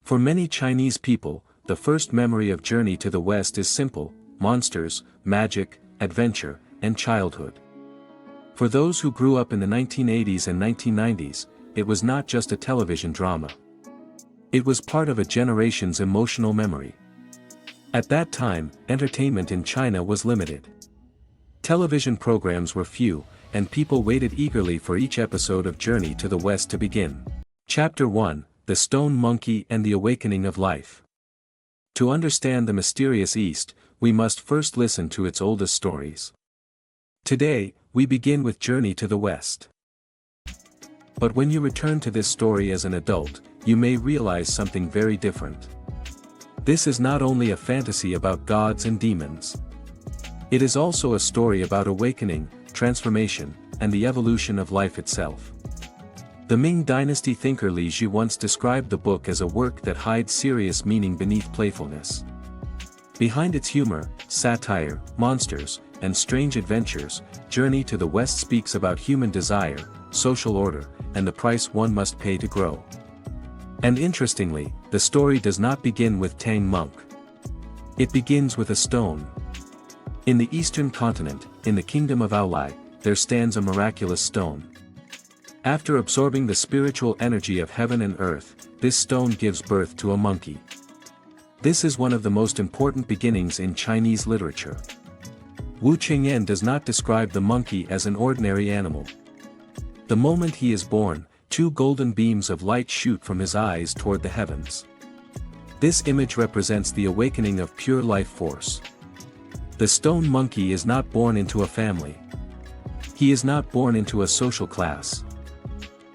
For many Chinese people, the first memory of Journey to the West is simple: monsters, magic, adventure, and childhood. For those who grew up in the 1980s and 1990s, it was not just a television drama. It was part of a generation's emotional memory. At that time, entertainment in China was limited. Television programs were few, and people waited eagerly for each episode of Journey to the West to begin. Chapter 1: The Stone Monkey and the Awakening of Life. To understand the mysterious East, we must first listen to its oldest stories. Today, we begin with Journey to the West. But when you return to this story as an adult, you may realize something very different. This is not only a fantasy about gods and demons. It is also a story about awakening, transformation, and the evolution of life itself. The Ming Dynasty thinker Li Zhi once described the book as a work that hides serious meaning beneath playfulness. Behind its humor, satire, monsters, and strange adventures, Journey to the West speaks about human desire, social order, and the price one must pay to grow. And interestingly, the story does not begin with Tang Monk. It begins with a stone. In the eastern continent, in the kingdom of Aolai, there stands a miraculous stone. After absorbing the spiritual energy of heaven and earth, this stone gives birth to a monkey. This is one of the most important beginnings in Chinese literature. Wu Qingyan does not describe the monkey as an ordinary animal. The moment he is born, two golden beams of light shoot from his eyes toward the heavens. This image represents the awakening of pure life force. The stone monkey is not born into a family. He is not born into a social class.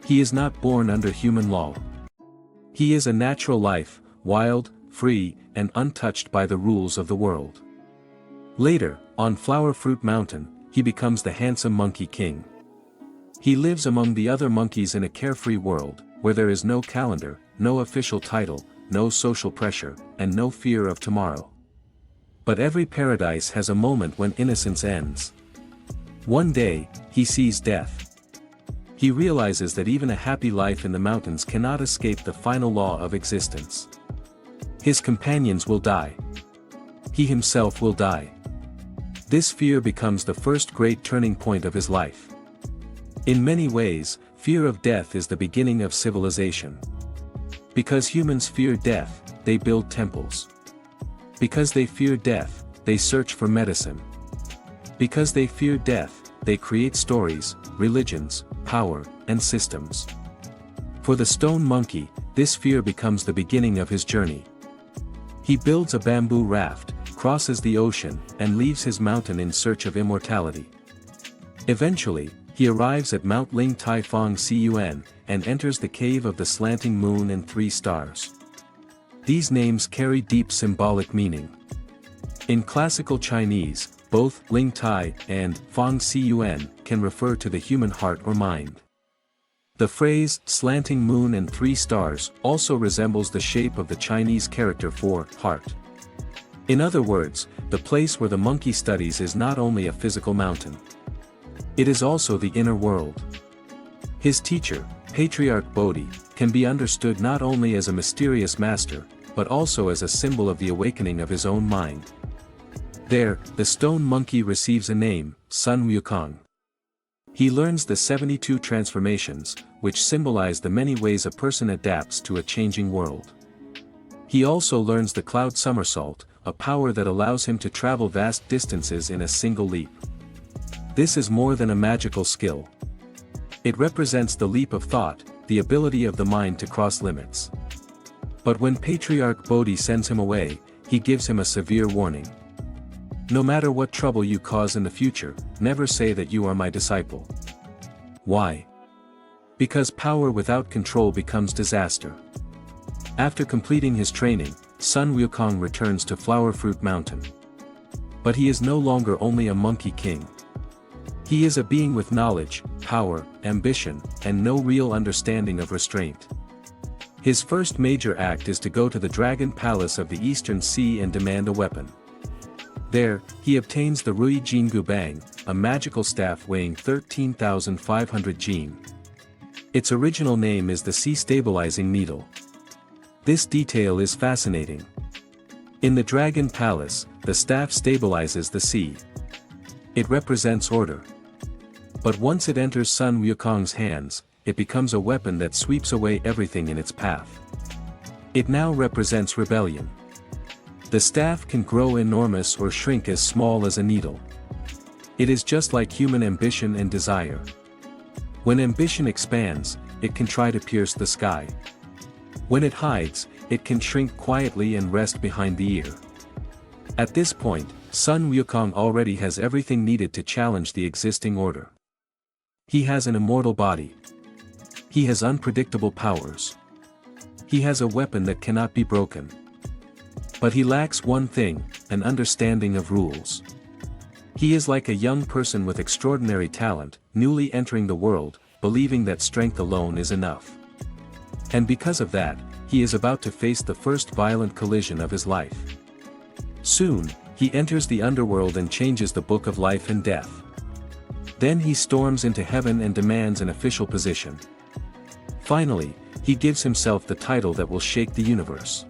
He is not born under human law. He is a natural life, wild, free, and untouched by the rules of the world. Later, on Flower Fruit Mountain, he becomes the handsome Monkey King. He lives among the other monkeys in a carefree world, where there is no calendar, no official title, no social pressure, and no fear of tomorrow. But every paradise has a moment when innocence ends. One day, he sees death. He realizes that even a happy life in the mountains cannot escape the final law of existence. His companions will die. He himself will die. This fear becomes the first great turning point of his life. In many ways, fear of death is the beginning of civilization. Because humans fear death, they build temples. Because they fear death, they search for medicine. Because they fear death, they create stories, religions, power, and systems. For the stone monkey, this fear becomes the beginning of his journey. He builds a bamboo raft, crosses the ocean, and leaves his mountain in search of immortality. Eventually, he arrives at Mount Ling Tai Fong Cun, and enters the cave of the slanting moon and 3 stars. These names carry deep symbolic meaning. In classical Chinese, both Ling Tai and Fong Cun can refer to the human heart or mind. The phrase slanting moon and 3 stars also resembles the shape of the Chinese character for heart. In other words, the place where the monkey studies is not only a physical mountain. It is also the inner world. His teacher, Patriarch Bodhi, can be understood not only as a mysterious master, but also as a symbol of the awakening of his own mind. There, the stone monkey receives a name, Sun Wukong. He learns the 72 transformations, which symbolize the many ways a person adapts to a changing world. He also learns the cloud somersault, a power that allows him to travel vast distances in a single leap. This is more than a magical skill. It represents the leap of thought, the ability of the mind to cross limits. But when Patriarch Bodhi sends him away, he gives him a severe warning. No matter what trouble you cause in the future, never say that you are my disciple. Why? Because power without control becomes disaster. After completing his training, Sun Wukong returns to Flower Fruit Mountain. But he is no longer only a monkey king. He is a being with knowledge, power, ambition, and no real understanding of restraint. His first major act is to go to the Dragon Palace of the Eastern Sea and demand a weapon. There, he obtains the Rui Jingu Bang, a magical staff weighing 13,500 jin. Its original name is the Sea Stabilizing Needle. This detail is fascinating. In the Dragon Palace, the staff stabilizes the sea. It represents order. But once it enters Sun Wukong's hands, it becomes a weapon that sweeps away everything in its path. It now represents rebellion. The staff can grow enormous or shrink as small as a needle. It is just like human ambition and desire. When ambition expands, it can try to pierce the sky. When it hides, it can shrink quietly and rest behind the ear. At this point, Sun Wukong already has everything needed to challenge the existing order. He has an immortal body. He has unpredictable powers. He has a weapon that cannot be broken. But he lacks one thing, an understanding of rules. He is like a young person with extraordinary talent, newly entering the world, believing that strength alone is enough. And because of that, he is about to face the first violent collision of his life. Soon, he enters the underworld and changes the book of life and death. Then he storms into heaven and demands an official position. Finally, he gives himself the title that will shake the universe.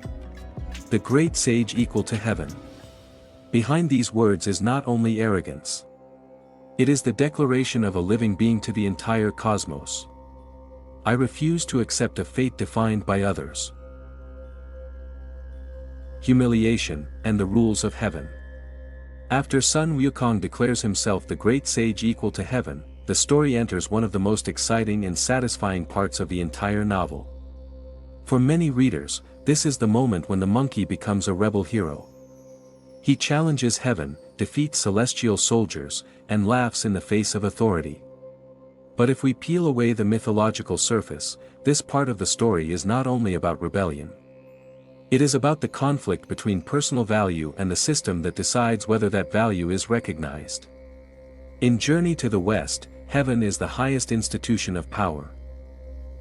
The great sage equal to heaven. Behind these words is not only arrogance. It is the declaration of a living being to the entire cosmos. I refuse to accept a fate defined by others. Humiliation, and the rules of heaven. After Sun Wukong declares himself the great sage equal to heaven, the story enters one of the most exciting and satisfying parts of the entire novel. For many readers, this is the moment when the monkey becomes a rebel hero. He challenges heaven, defeats celestial soldiers, and laughs in the face of authority. But if we peel away the mythological surface, this part of the story is not only about rebellion. It is about the conflict between personal value and the system that decides whether that value is recognized. In Journey to the West, heaven is the highest institution of power.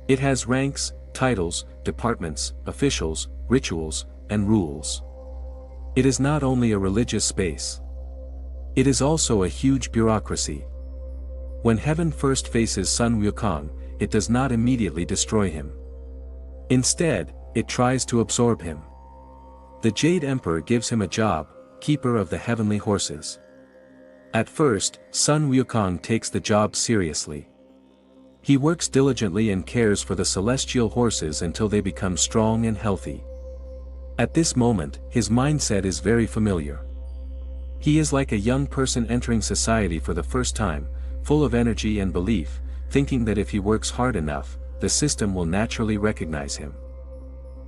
It has ranks, titles, departments, officials, rituals, and rules. It is not only a religious space. It is also a huge bureaucracy. When heaven first faces Sun Wukong, it does not immediately destroy him. Instead, it tries to absorb him. The Jade Emperor gives him a job, keeper of the heavenly horses. At first, Sun Wukong takes the job seriously. He works diligently and cares for the celestial horses until they become strong and healthy. At this moment, his mindset is very familiar. He is like a young person entering society for the first time, full of energy and belief, thinking that if he works hard enough, the system will naturally recognize him.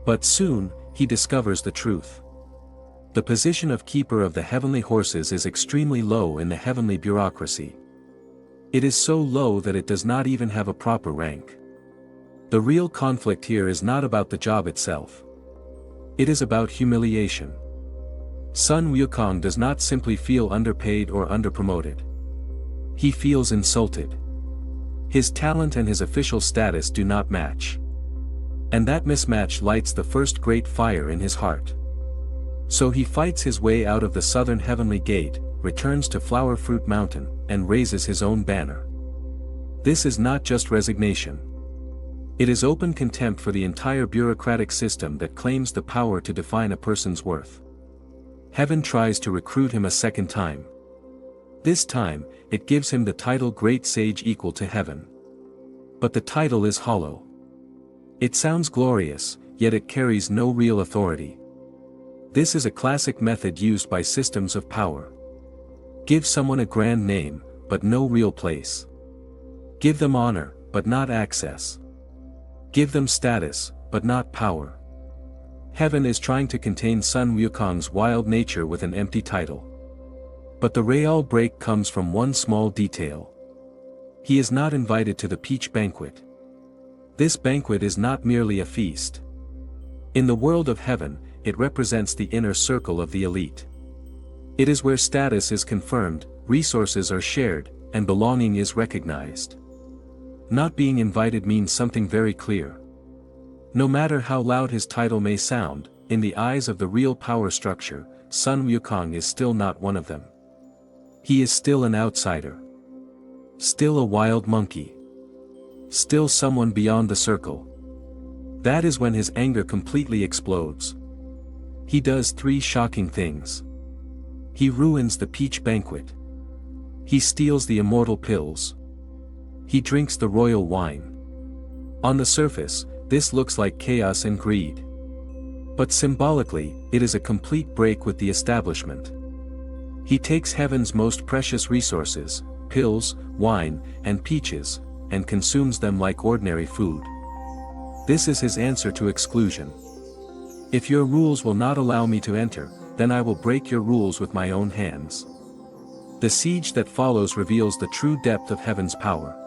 But soon, he discovers the truth. The position of keeper of the heavenly horses is extremely low in the heavenly bureaucracy. It is so low that it does not even have a proper rank. The real conflict here is not about the job itself. It is about humiliation. Sun Wukong does not simply feel underpaid or underpromoted. He feels insulted. His talent and his official status do not match. And that mismatch lights the first great fire in his heart. So he fights his way out of the southern heavenly gate, returns to Flower Fruit Mountain, and raises his own banner. This is not just resignation. It is open contempt for the entire bureaucratic system that claims the power to define a person's worth. Heaven tries to recruit him a second time. This time, it gives him the title Great Sage equal to heaven. But the title is hollow. It sounds glorious, yet it carries no real authority. This is a classic method used by systems of power. Give someone a grand name, but no real place. Give them honor, but not access. Give them status, but not power. Heaven is trying to contain Sun Wukong's wild nature with an empty title. But the real break comes from one small detail. He is not invited to the peach banquet. This banquet is not merely a feast. In the world of heaven, it represents the inner circle of the elite. It is where status is confirmed, resources are shared, and belonging is recognized. Not being invited means something very clear. No matter how loud his title may sound, in the eyes of the real power structure, Sun Wukong is still not one of them. He is still an outsider. Still a wild monkey. Still someone beyond the circle. That is when his anger completely explodes. He does three shocking things. He ruins the peach banquet. He steals the immortal pills. He drinks the royal wine. On the surface, this looks like chaos and greed. But symbolically, it is a complete break with the establishment. He takes heaven's most precious resources, pills, wine, and peaches, and consumes them like ordinary food. This is his answer to exclusion. If your rules will not allow me to enter, then I will break your rules with my own hands. The siege that follows reveals the true depth of heaven's power.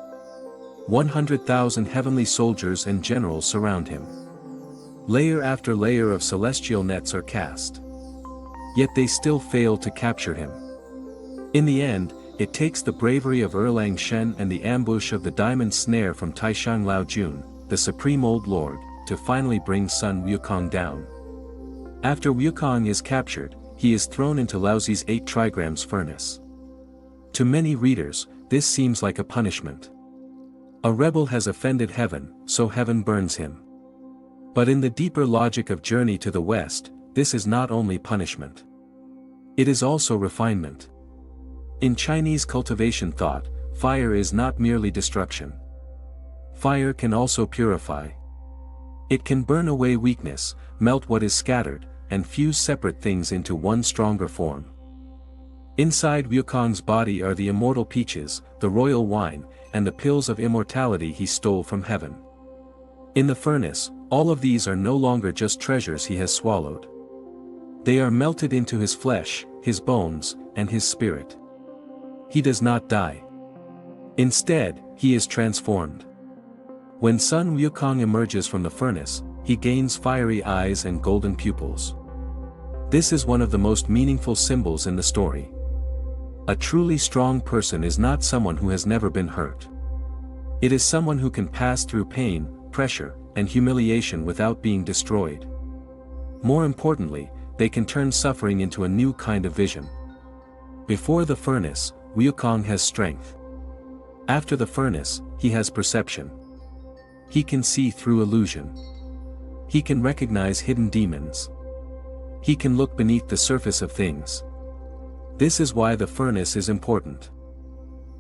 100,000 heavenly soldiers and generals surround him. Layer after layer of celestial nets are cast. Yet they still fail to capture him. In the end, it takes the bravery of Erlang Shen and the ambush of the diamond snare from Taishang Lao Jun, the supreme old lord, to finally bring Sun Wukong down. After Wukong is captured, he is thrown into Laozi's 8 trigrams furnace. To many readers, this seems like a punishment. A rebel has offended heaven, so heaven burns him. But in the deeper logic of Journey to the West, this is not only punishment. It is also refinement. In Chinese cultivation thought, fire is not merely destruction. Fire can also purify. It can burn away weakness, melt what is scattered, and fuse separate things into one stronger form. Inside Wukong's body are the immortal peaches, the royal wine, and the pills of immortality he stole from heaven. In the furnace, all of these are no longer just treasures he has swallowed. They are melted into his flesh, his bones, and his spirit. He does not die. Instead, he is transformed. When Sun Wukong emerges from the furnace, he gains fiery eyes and golden pupils. This is one of the most meaningful symbols in the story. A truly strong person is not someone who has never been hurt. It is someone who can pass through pain, pressure, and humiliation without being destroyed. More importantly, they can turn suffering into a new kind of vision. Before the furnace, Wukong has strength. After the furnace, he has perception. He can see through illusion. He can recognize hidden demons. He can look beneath the surface of things. This is why the furnace is important.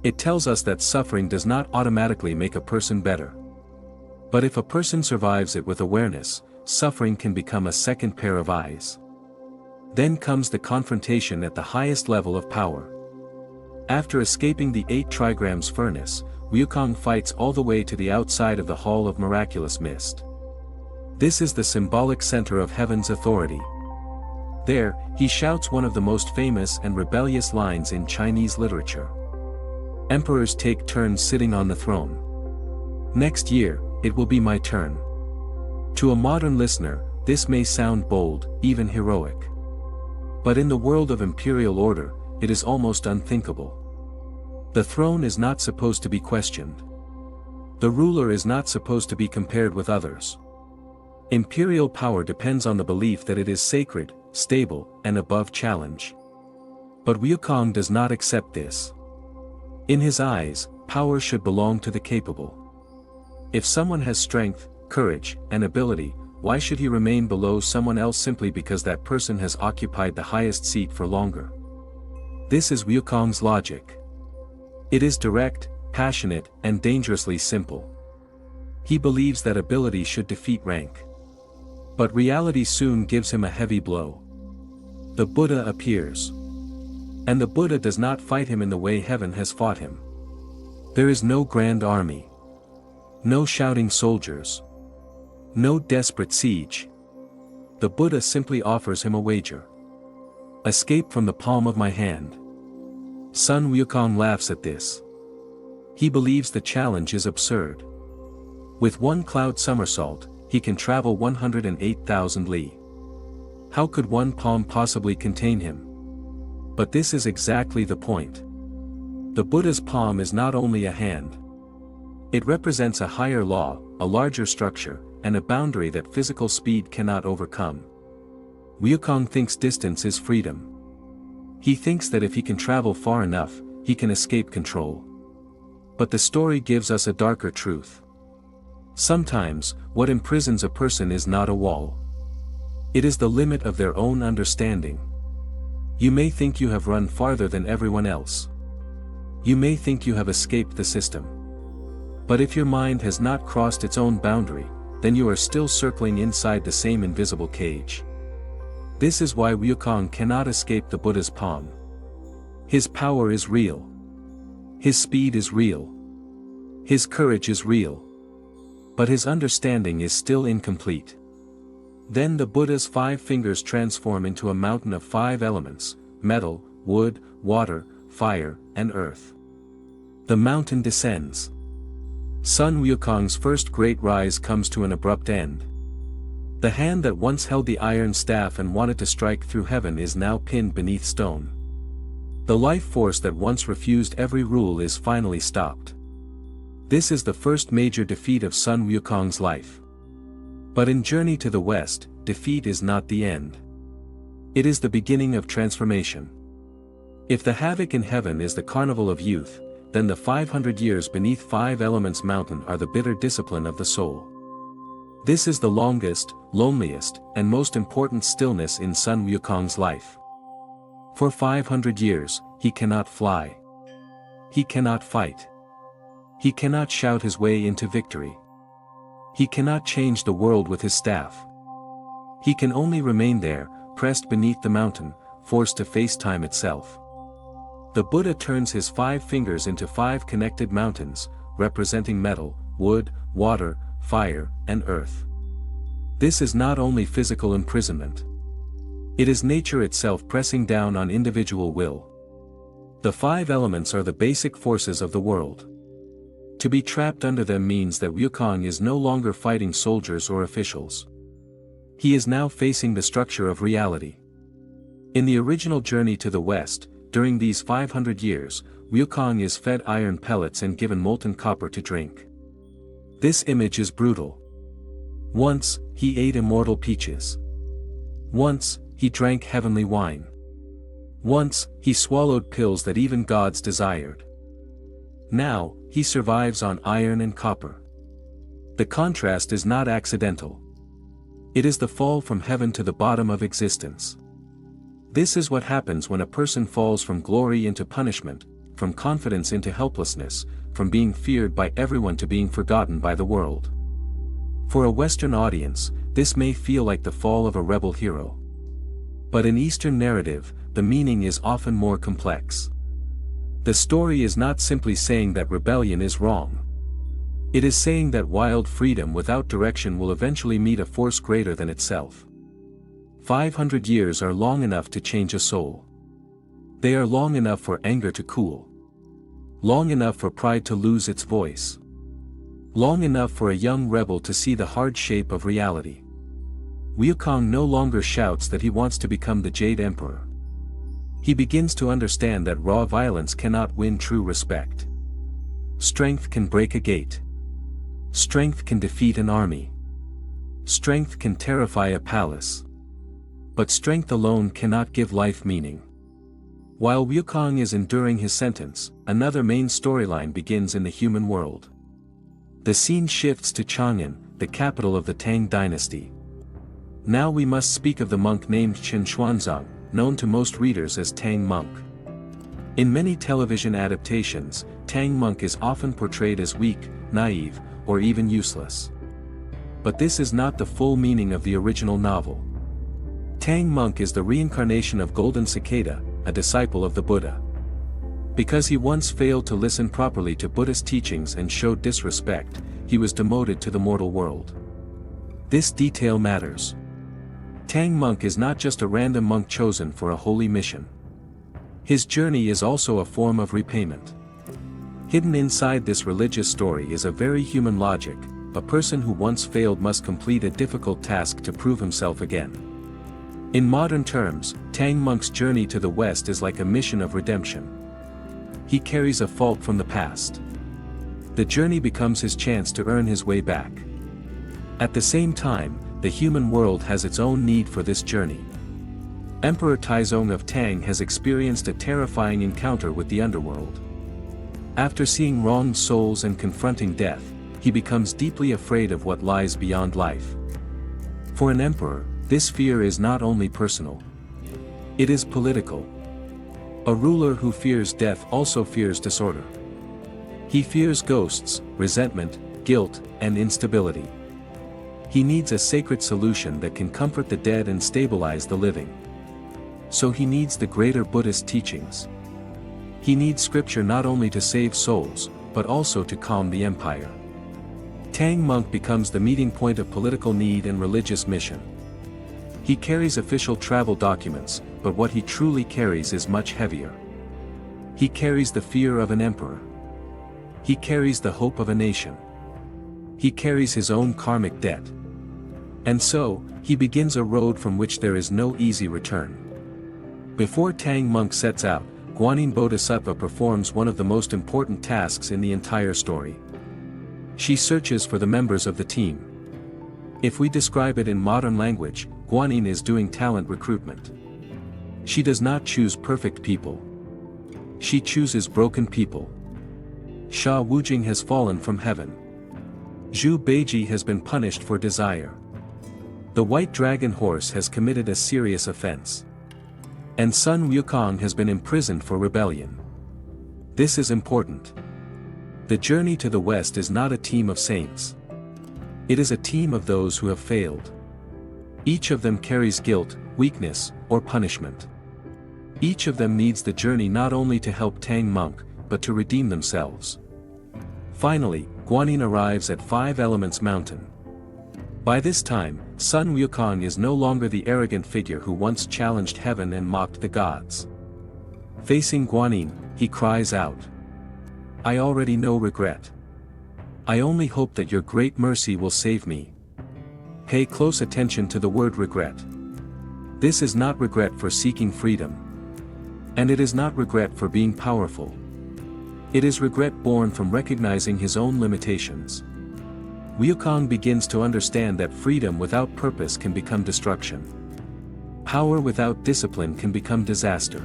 It tells us that suffering does not automatically make a person better. But if a person survives it with awareness, suffering can become a second pair of eyes. Then comes the confrontation at the highest level of power. After escaping the 8 trigrams furnace, Wukong fights all the way to the outside of the Hall of Miraculous Mist. This is the symbolic center of heaven's authority. There, he shouts one of the most famous and rebellious lines in Chinese literature. Emperors take turns sitting on the throne. Next year, it will be my turn. To a modern listener, this may sound bold, even heroic. But in the world of imperial order, it is almost unthinkable. The throne is not supposed to be questioned. The ruler is not supposed to be compared with others. Imperial power depends on the belief that it is sacred, stable, and above challenge. But Wukong does not accept this. In his eyes, power should belong to the capable. If someone has strength, courage, and ability, why should he remain below someone else simply because that person has occupied the highest seat for longer? This is Wukong's logic. It is direct, passionate, and dangerously simple. He believes that ability should defeat rank. But reality soon gives him a heavy blow. The Buddha appears. And the Buddha does not fight him in the way heaven has fought him. There is no grand army. No shouting soldiers. No desperate siege. The Buddha simply offers him a wager. Escape from the palm of my hand. Sun Wukong laughs at this. He believes the challenge is absurd. With one cloud somersault, he can travel 108,000 li. How could one palm possibly contain him? But this is exactly the point. The Buddha's palm is not only a hand. It represents a higher law, a larger structure, and a boundary that physical speed cannot overcome. Wukong thinks distance is freedom. He thinks that if he can travel far enough, he can escape control. But the story gives us a darker truth. Sometimes, what imprisons a person is not a wall. It is the limit of their own understanding. You may think you have run farther than everyone else. You may think you have escaped the system. But if your mind has not crossed its own boundary, then you are still circling inside the same invisible cage. This is why Wukong cannot escape the Buddha's palm. His power is real. His speed is real. His courage is real. But his understanding is still incomplete. Then the Buddha's 5 fingers transform into a mountain of 5 elements: metal, wood, water, fire, and earth. The mountain descends. Sun Wukong's first great rise comes to an abrupt end. The hand that once held the iron staff and wanted to strike through heaven is now pinned beneath stone. The life force that once refused every rule is finally stopped. This is the first major defeat of Sun Wukong's life. But in Journey to the West, defeat is not the end. It is the beginning of transformation. If the havoc in heaven is the carnival of youth, then the 500 years beneath 5 elements mountain are the bitter discipline of the soul. This is the longest, loneliest, and most important stillness in Sun Wukong's life. For 500 years, he cannot fly. He cannot fight. He cannot shout his way into victory. He cannot change the world with his staff. He can only remain there, pressed beneath the mountain, forced to face time itself. The Buddha turns his 5 fingers into 5 connected mountains, representing metal, wood, water, fire, and earth. This is not only physical imprisonment. It is nature itself pressing down on individual will. The 5 elements are the basic forces of the world. To be trapped under them means that Wukong is no longer fighting soldiers or officials. He is now facing the structure of reality. In the original Journey to the West, during these 500 years, Wukong is fed iron pellets and given molten copper to drink. This image is brutal. Once, he ate immortal peaches. Once, he drank heavenly wine. Once, he swallowed pills that even gods desired. Now, he survives on iron and copper. The contrast is not accidental. It is the fall from heaven to the bottom of existence. This is what happens when a person falls from glory into punishment, from confidence into helplessness, from being feared by everyone to being forgotten by the world. For a Western audience, this may feel like the fall of a rebel hero. But in Eastern narrative, the meaning is often more complex. The story is not simply saying that rebellion is wrong. It is saying that wild freedom without direction will eventually meet a force greater than itself. 500 years are long enough to change a soul. They are long enough for anger to cool. Long enough for pride to lose its voice. Long enough for a young rebel to see the hard shape of reality. Wukong no longer shouts that he wants to become the Jade Emperor. He begins to understand that raw violence cannot win true respect. Strength can break a gate. Strength can defeat an army. Strength can terrify a palace. But strength alone cannot give life meaning. While Wukong is enduring his sentence, another main storyline begins in the human world. The scene shifts to Chang'an, the capital of the Tang dynasty. Now we must speak of the monk named Chen Xuanzang, known to most readers as Tang Monk. In many television adaptations, Tang Monk is often portrayed as weak, naive, or even useless. But this is not the full meaning of the original novel. Tang Monk is the reincarnation of Golden Cicada, a disciple of the Buddha. Because he once failed to listen properly to Buddhist teachings and showed disrespect, he was demoted to the mortal world. This detail matters. Tang Monk is not just a random monk chosen for a holy mission. His journey is also a form of repayment. Hidden inside this religious story is a very human logic: a person who once failed must complete a difficult task to prove himself again. In modern terms, Tang Monk's journey to the West is like a mission of redemption. He carries a fault from the past. The journey becomes his chance to earn his way back. At the same time, the human world has its own need for this journey. Emperor Taizong of Tang has experienced a terrifying encounter with the underworld. After seeing wronged souls and confronting death, he becomes deeply afraid of what lies beyond life. For an emperor, this fear is not only personal. It is political. A ruler who fears death also fears disorder. He fears ghosts, resentment, guilt, and instability. He needs a sacred solution that can comfort the dead and stabilize the living. So he needs the greater Buddhist teachings. He needs scripture not only to save souls, but also to calm the empire. Tang monk becomes the meeting point of political need and religious mission. He carries official travel documents, but what he truly carries is much heavier. He carries the fear of an emperor. He carries the hope of a nation. He carries his own karmic debt. And so, he begins a road from which there is no easy return. Before Tang monk sets out, Guanyin Bodhisattva performs one of the most important tasks in the entire story. She searches for the members of the team. If we describe it in modern language, Guanyin is doing talent recruitment. She does not choose perfect people. She chooses broken people. Sha Wujing has fallen from heaven. Zhu Beiji has been punished for desire. The white dragon horse has committed a serious offense. And Sun Wukong has been imprisoned for rebellion. This is important. The journey to the West is not a team of saints. It is a team of those who have failed. Each of them carries guilt, weakness, or punishment. Each of them needs the journey not only to help Tang monk, but to redeem themselves. Finally, Guanyin arrives at Five Elements Mountain. By this time, Sun Wukong is no longer the arrogant figure who once challenged heaven and mocked the gods. Facing Guanyin, he cries out, "I already know regret. I only hope that your great mercy will save me." Pay close attention to the word regret. This is not regret for seeking freedom. And it is not regret for being powerful. It is regret born from recognizing his own limitations. Wukong begins to understand that freedom without purpose can become destruction. Power without discipline can become disaster.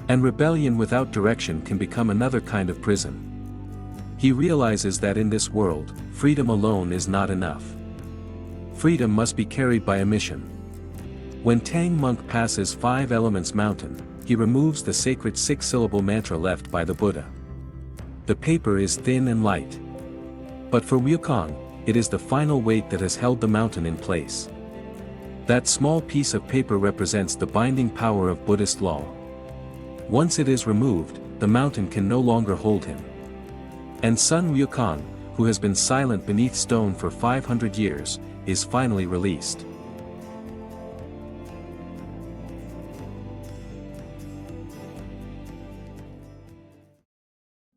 And rebellion without direction can become another kind of prison. He realizes that in this world, freedom alone is not enough. Freedom must be carried by a mission. When Tang monk passes Five Elements Mountain, he removes the sacred six-syllable mantra left by the Buddha. The paper is thin and light. But for Wukong, it is the final weight that has held the mountain in place. That small piece of paper represents the binding power of Buddhist law. Once it is removed, the mountain can no longer hold him. And Sun Wukong, who has been silent beneath stone for 500 years, is finally released.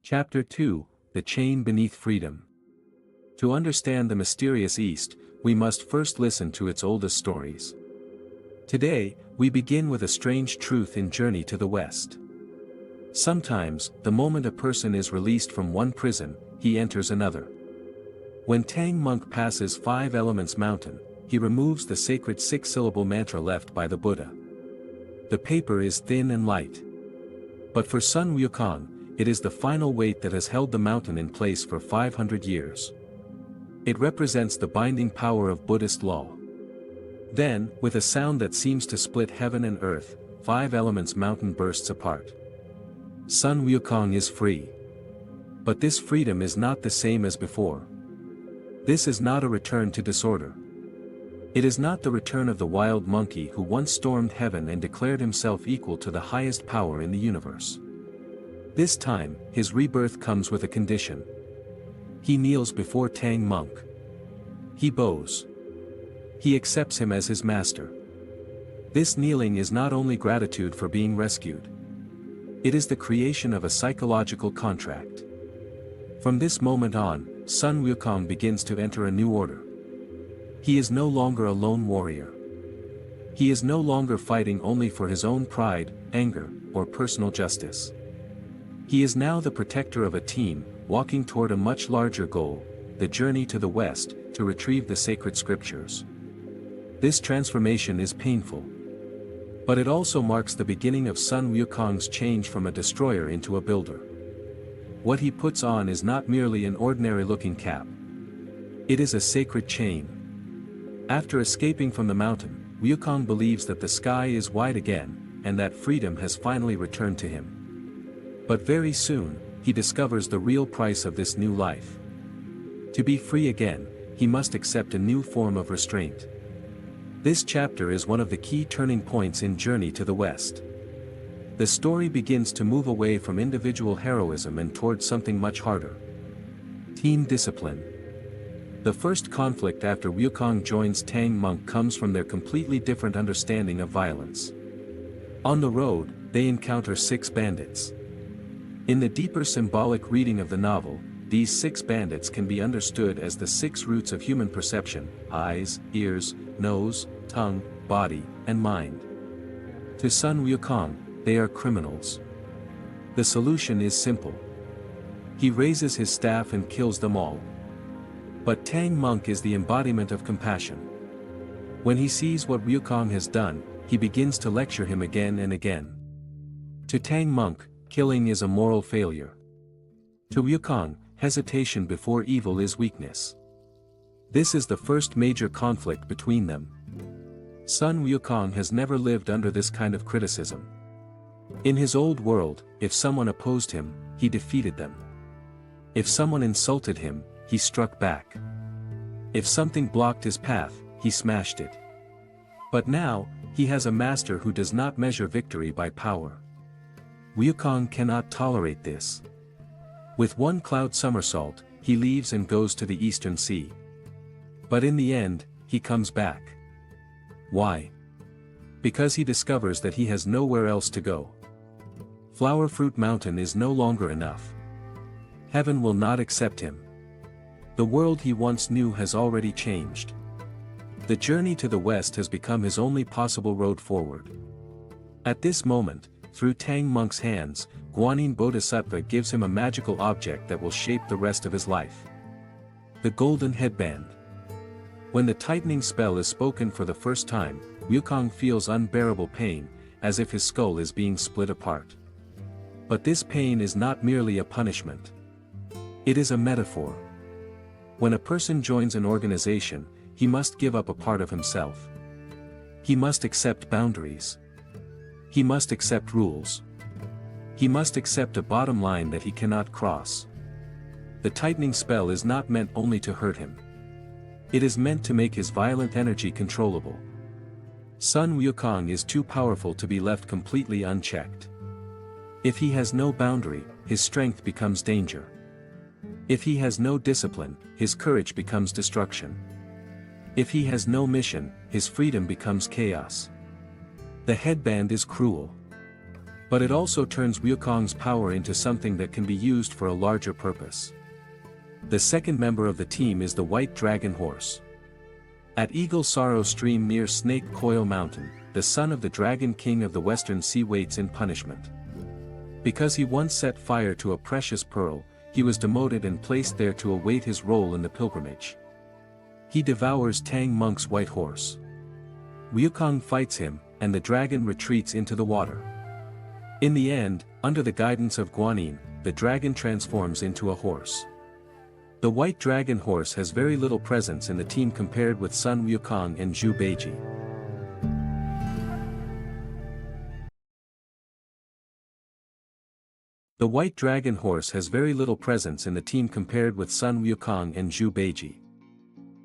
Chapter 2, The Chain Beneath Freedom. To understand the mysterious East, we must first listen to its oldest stories. Today, we begin with a strange truth in Journey to the West. Sometimes, the moment a person is released from one prison, he enters another. When Tang monk passes Five Elements Mountain, he removes the sacred six-syllable mantra left by the Buddha. The paper is thin and light. But for Sun Wukong, it is the final weight that has held the mountain in place for 500 years. It represents the binding power of Buddhist law. Then, with a sound that seems to split heaven and earth, Five Elements Mountain bursts apart. Sun Wukong is free. But this freedom is not the same as before. This is not a return to disorder. It is not the return of the wild monkey who once stormed heaven and declared himself equal to the highest power in the universe. This time, his rebirth comes with a condition. He kneels before Tang monk. He bows. He accepts him as his master. This kneeling is not only gratitude for being rescued. It is the creation of a psychological contract. From this moment on, Sun Wukong begins to enter a new order. He is no longer a lone warrior. He is no longer fighting only for his own pride, anger, or personal justice. He is now the protector of a team, walking toward a much larger goal, the journey to the West, to retrieve the sacred scriptures. This transformation is painful. But it also marks the beginning of Sun Wukong's change from a destroyer into a builder. What he puts on is not merely an ordinary-looking cap, It is a sacred chain. After escaping from the mountain, Wukong believes that the sky is wide again, and that freedom has finally returned to him. But very soon, he discovers the real price of this new life. To be free again, he must accept a new form of restraint. This chapter is one of the key turning points in Journey to the West. The story begins to move away from individual heroism and towards something much harder. Team discipline. The first conflict after Wukong joins Tang Monk comes from their completely different understanding of violence. On the road, they encounter 6 bandits. In the deeper symbolic reading of the novel, these 6 bandits can be understood as the 6 roots of human perception: eyes, ears, nose, tongue, body, and mind. To Sun Wukong, they are criminals. The solution is simple. He raises his staff and kills them all. But Tang Monk is the embodiment of compassion. When he sees what Wukong has done, he begins to lecture him again and again. To Tang Monk, killing is a moral failure. To Wukong, hesitation before evil is weakness. This is the first major conflict between them. Sun Wukong has never lived under this kind of criticism. In his old world, if someone opposed him, he defeated them. If someone insulted him, he struck back. If something blocked his path, he smashed it. But now, he has a master who does not measure victory by power. Wukong cannot tolerate this. With one cloud somersault, he leaves and goes to the Eastern Sea. But in the end, he comes back. Why? Because he discovers that he has nowhere else to go. Flower Fruit Mountain is no longer enough. Heaven will not accept him. The world he once knew has already changed. The journey to the west has become his only possible road forward. At this moment, through Tang Monk's hands, Guanyin Bodhisattva gives him a magical object that will shape the rest of his life. The golden headband. When the tightening spell is spoken for the first time, Wukong feels unbearable pain, as if his skull is being split apart. But this pain is not merely a punishment. It is a metaphor. When a person joins an organization, he must give up a part of himself. He must accept boundaries. He must accept rules. He must accept a bottom line that he cannot cross. The tightening spell is not meant only to hurt him. It is meant to make his violent energy controllable. Sun Wukong is too powerful to be left completely unchecked. If he has no boundary, his strength becomes danger. If he has no discipline, his courage becomes destruction. If he has no mission, his freedom becomes chaos. The headband is cruel. But it also turns Wukong's power into something that can be used for a larger purpose. The second member of the team is the White Dragon Horse. At Eagle Sorrow Stream near Snake Coil Mountain, the son of the Dragon King of the Western Sea waits in punishment. Because he once set fire to a precious pearl, he was demoted and placed there to await his role in the pilgrimage. He devours Tang Monk's white horse. Wukong fights him, and the dragon retreats into the water. In the end, under the guidance of Guanyin, the dragon transforms into a horse. The White Dragon Horse has very little presence in the team compared with Sun Wukong and Zhu Beiji. The White Dragon Horse has very little presence in the team compared with Sun Wukong and Zhu Beiji.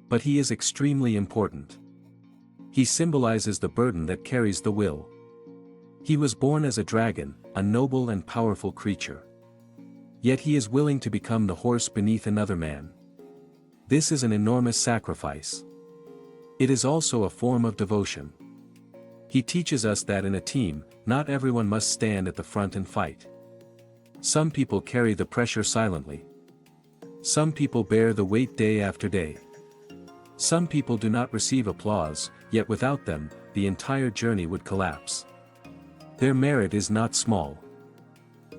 But he is extremely important. He symbolizes the burden that carries the will. He was born as a dragon, a noble and powerful creature. Yet he is willing to become the horse beneath another man. This is an enormous sacrifice. It is also a form of devotion. He teaches us that in a team, not everyone must stand at the front and fight. Some people carry the pressure silently. Some people bear the weight day after day. Some people do not receive applause, yet without them, the entire journey would collapse. Their merit is not small.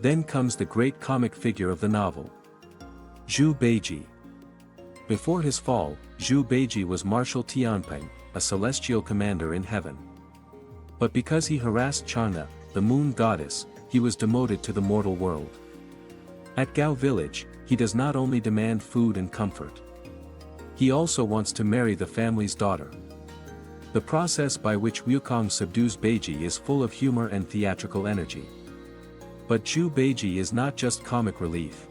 Then comes the great comic figure of the novel. Zhu Beiji. Before his fall, Zhu Beiji was Marshal Tianping, a celestial commander in heaven. But because he harassed Chang'e, the moon goddess, he was demoted to the mortal world. At Gao village, he does not only demand food and comfort. He also wants to marry the family's daughter. The process by which Wukong subdues Beiji is full of humor and theatrical energy. But Zhu Beiji is not just comic relief.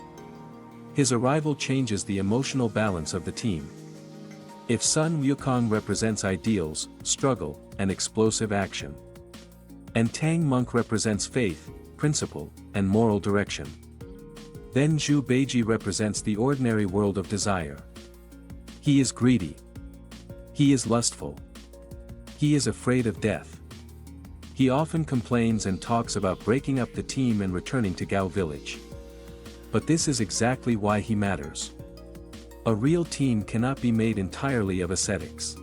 His arrival changes the emotional balance of the team. If Sun Wukong represents ideals, struggle, and explosive action, and Tang Monk represents faith, principle, and moral direction, then Zhu Beiji represents the ordinary world of desire. He is greedy. He is lustful. He is afraid of death. He often complains and talks about breaking up the team and returning to Gao village. But this is exactly why he matters. A real team cannot be made entirely of ascetics.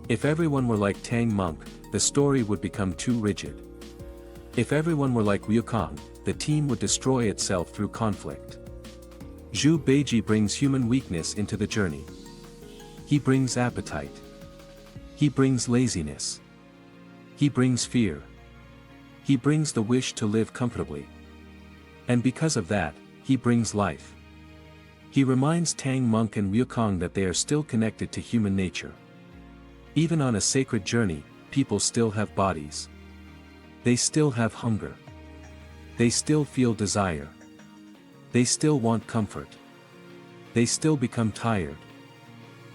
If everyone were like Tang Monk, the story would become too rigid. If everyone were like Wukong, the team would destroy itself through conflict. Zhu Beiji brings human weakness into the journey. He brings appetite. He brings laziness. He brings fear. He brings the wish to live comfortably. And because of that, he brings life. He reminds Tang Monk and Wukong that they are still connected to human nature. Even on a sacred journey, people still have bodies. They still have hunger. They still feel desire. They still want comfort. They still become tired.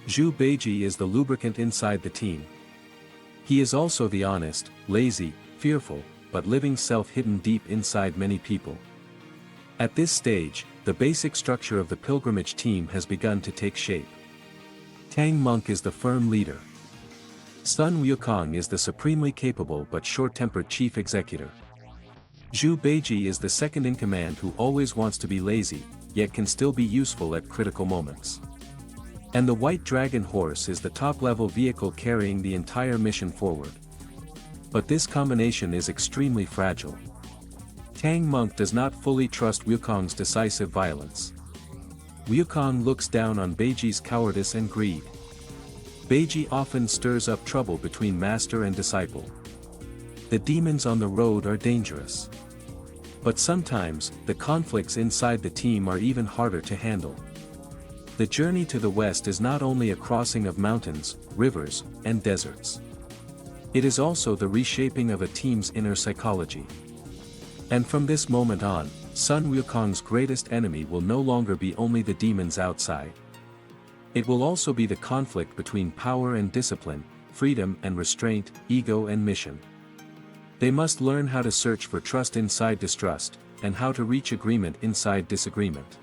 Zhu Beiji is the lubricant inside the team. He is also the honest, lazy, fearful, but living self hidden deep inside many people. At this stage, the basic structure of the pilgrimage team has begun to take shape. Tang Monk is the firm leader. Sun Wukong is the supremely capable but short-tempered chief executor. Zhu Beiji is the second-in-command who always wants to be lazy, yet can still be useful at critical moments. And the White Dragon Horse is the top-level vehicle carrying the entire mission forward. But this combination is extremely fragile. Tang Monk does not fully trust Wukong's decisive violence. Wukong looks down on Beiji's cowardice and greed. Beiji often stirs up trouble between master and disciple. The demons on the road are dangerous. But sometimes, the conflicts inside the team are even harder to handle. The journey to the west is not only a crossing of mountains, rivers, and deserts. It is also the reshaping of a team's inner psychology. And from this moment on, Sun Wukong's greatest enemy will no longer be only the demons outside. It will also be the conflict between power and discipline, freedom and restraint, ego and mission. They must learn how to search for trust inside distrust, and how to reach agreement inside disagreement.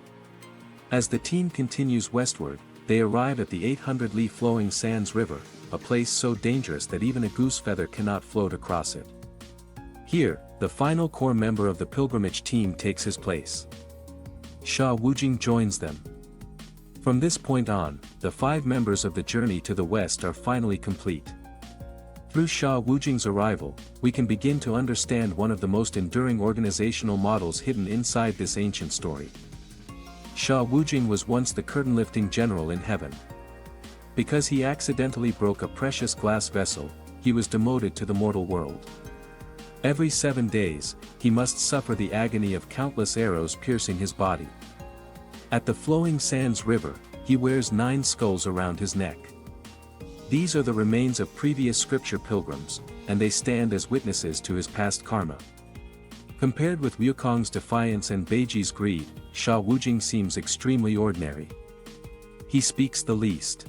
As the team continues westward, they arrive at the 800-li flowing sands river, a place so dangerous that even a goose feather cannot float across it. Here, the final core member of the pilgrimage team takes his place. Sha Wujing joins them. From this point on, the 5 members of the journey to the west are finally complete. Through Sha Wujing's arrival, we can begin to understand one of the most enduring organizational models hidden inside this ancient story. Sha Wujing was once the curtain-lifting general in heaven. Because he accidentally broke a precious glass vessel, he was demoted to the mortal world. Every 7 days, he must suffer the agony of countless arrows piercing his body. At the flowing sands river, he wears 9 skulls around his neck. These are the remains of previous scripture pilgrims, and they stand as witnesses to his past karma. Compared with Wukong's defiance and Beiji's greed, Sha Wujing seems extremely ordinary. He speaks the least.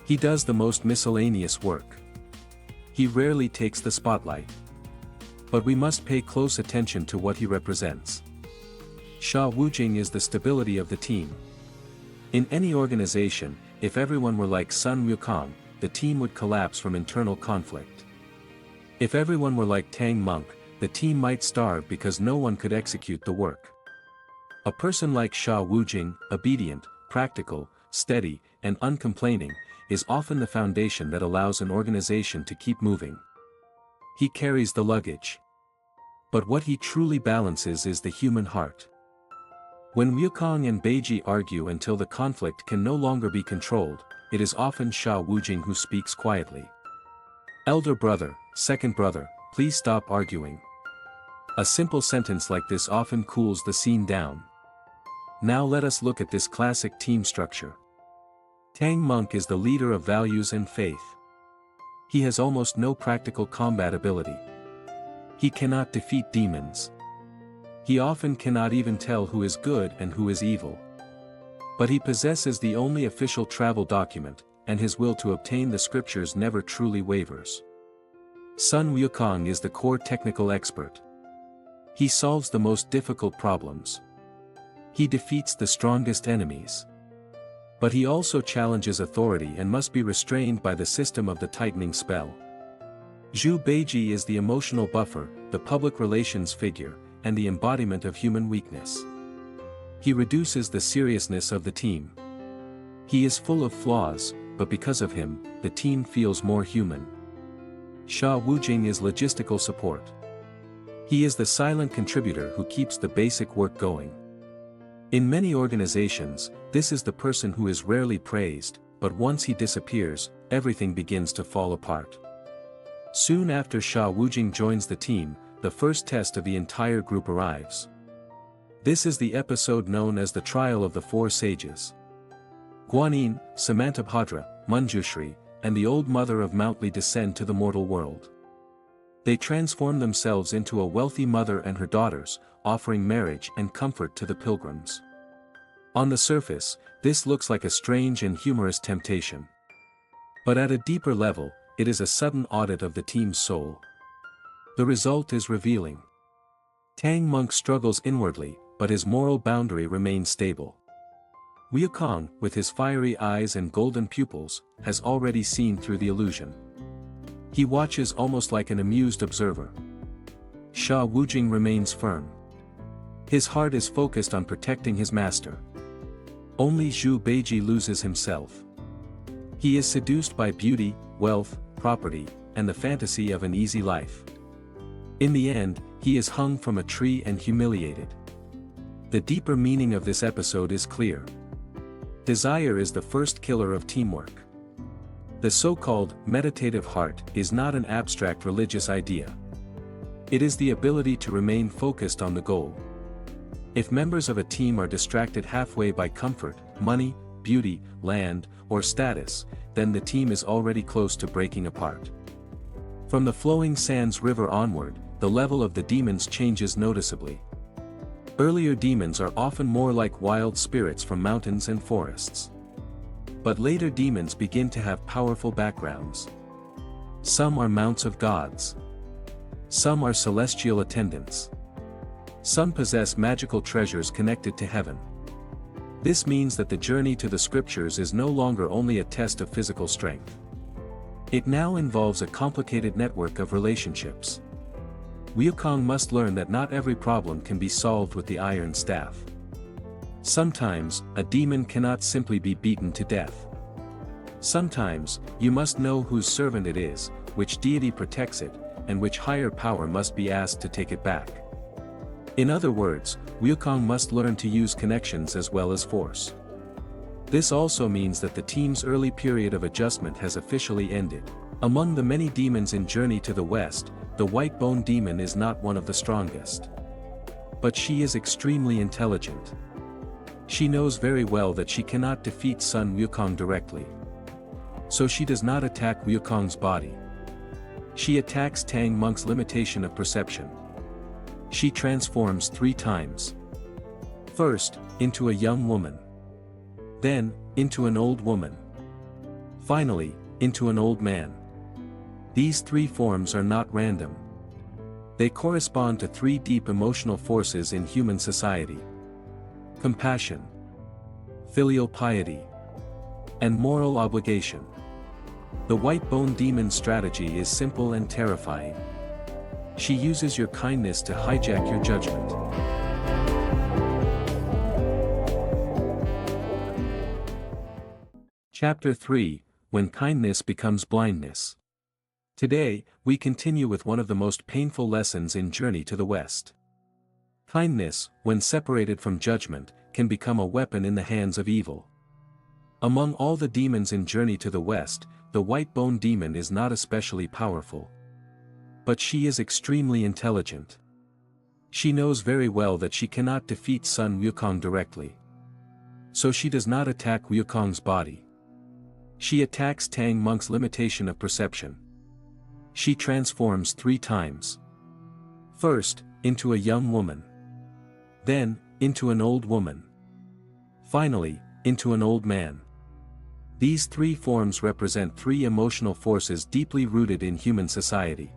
He does the most miscellaneous work. He rarely takes the spotlight. But we must pay close attention to what he represents. Sha Wujing is the stability of the team. In any organization, if everyone were like Sun Wukong, the team would collapse from internal conflict. If everyone were like Tang Monk, the team might starve because no one could execute the work. A person like Sha Wujing, obedient, practical, steady, and uncomplaining, is often the foundation that allows an organization to keep moving. He carries the luggage. But what he truly balances is the human heart. When Wukong and Beiji argue until the conflict can no longer be controlled, it is often Sha Wujing who speaks quietly. "Elder brother, second brother, please stop arguing." A simple sentence like this often cools the scene down. Now let us look at this classic team structure. Tang Monk is the leader of values and faith. He has almost no practical combat ability. He cannot defeat demons. He often cannot even tell who is good and who is evil. But he possesses the only official travel document, and his will to obtain the scriptures never truly wavers. Sun Wukong is the core technical expert. He solves the most difficult problems. He defeats the strongest enemies. But he also challenges authority and must be restrained by the system of the tightening spell. Zhu Beiji is the emotional buffer, the public relations figure, and the embodiment of human weakness. He reduces the seriousness of the team. He is full of flaws, but because of him, the team feels more human. Sha Wujing is logistical support. He is the silent contributor who keeps the basic work going. In many organizations, this is the person who is rarely praised, but once he disappears, everything begins to fall apart. Soon after Sha Wujing joins the team, the first test of the entire group arrives. This is the episode known as the Trial of the Four Sages. Guanyin, Samantabhadra, Manjushri, and the Old Mother of Mountly descend to the mortal world. They transform themselves into a wealthy mother and her daughters, offering marriage and comfort to the pilgrims. On the surface, this looks like a strange and humorous temptation. But at a deeper level, it is a sudden audit of the team's soul. The result is revealing. Tang Monk struggles inwardly, but his moral boundary remains stable. Wukong, with his fiery eyes and golden pupils, has already seen through the illusion. He watches almost like an amused observer. Sha Wujing remains firm. His heart is focused on protecting his master. Only Zhu Beiji loses himself. He is seduced by beauty, wealth, property, and the fantasy of an easy life. In the end, he is hung from a tree and humiliated. The deeper meaning of this episode is clear. Desire is the first killer of teamwork. The so-called meditative heart is not an abstract religious idea. It is the ability to remain focused on the goal. If members of a team are distracted halfway by comfort, money, beauty, land, or status, then the team is already close to breaking apart. From the flowing sands river onward, the level of the demons changes noticeably. Earlier demons are often more like wild spirits from mountains and forests. But later demons begin to have powerful backgrounds. Some are mounts of gods. Some are celestial attendants. Some possess magical treasures connected to heaven. This means that the journey to the scriptures is no longer only a test of physical strength. It now involves a complicated network of relationships. Wukong must learn that not every problem can be solved with the iron staff. Sometimes, a demon cannot simply be beaten to death. Sometimes, you must know whose servant it is, which deity protects it, and which higher power must be asked to take it back. In other words, Wukong must learn to use connections as well as force. This also means that the team's early period of adjustment has officially ended. Among the many demons in Journey to the West, the White Bone Demon is not one of the strongest. But she is extremely intelligent. She knows very well that she cannot defeat Sun Wukong directly. So she does not attack Wukong's body. She attacks Tang Monk's limitation of perception. She transforms 3 times. First, into a young woman. Then, into an old woman. Finally, into an old man. These 3 forms are not random. They correspond to 3 deep emotional forces in human society: compassion, filial piety, and moral obligation. The White Bone Demon's strategy is simple and terrifying. She uses your kindness to hijack your judgment. Chapter 3: When Kindness Becomes Blindness. Today, we continue with one of the most painful lessons in Journey to the West. Kindness, when separated from judgment, can become a weapon in the hands of evil. Among all the demons in Journey to the West, the White Bone Demon is not especially powerful. But she is extremely intelligent. She knows very well that she cannot defeat Sun Wukong directly. So she does not attack Wukong's body. She attacks Tang Monk's limitation of perception. She transforms 3 times. First, into a young woman. Then, into an old woman. Finally, into an old man. These 3 forms represent 3 emotional forces deeply rooted in human society: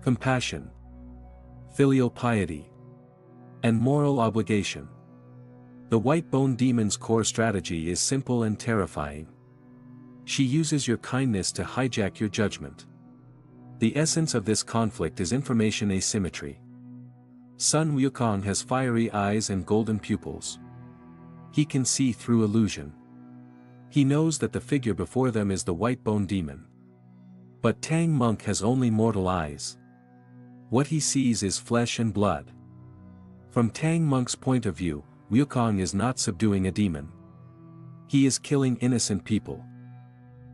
compassion, filial piety, and moral obligation. The white bone demon's core strategy is simple and terrifying. She uses your kindness to hijack your judgment. The essence of this conflict is information asymmetry. Sun Wukong has fiery eyes and golden pupils. He can see through illusion. He knows that the figure before them is the white bone demon. But Tang Monk has only mortal eyes. What he sees is flesh and blood. From Tang Monk's point of view, Wukong is not subduing a demon. He is killing innocent people.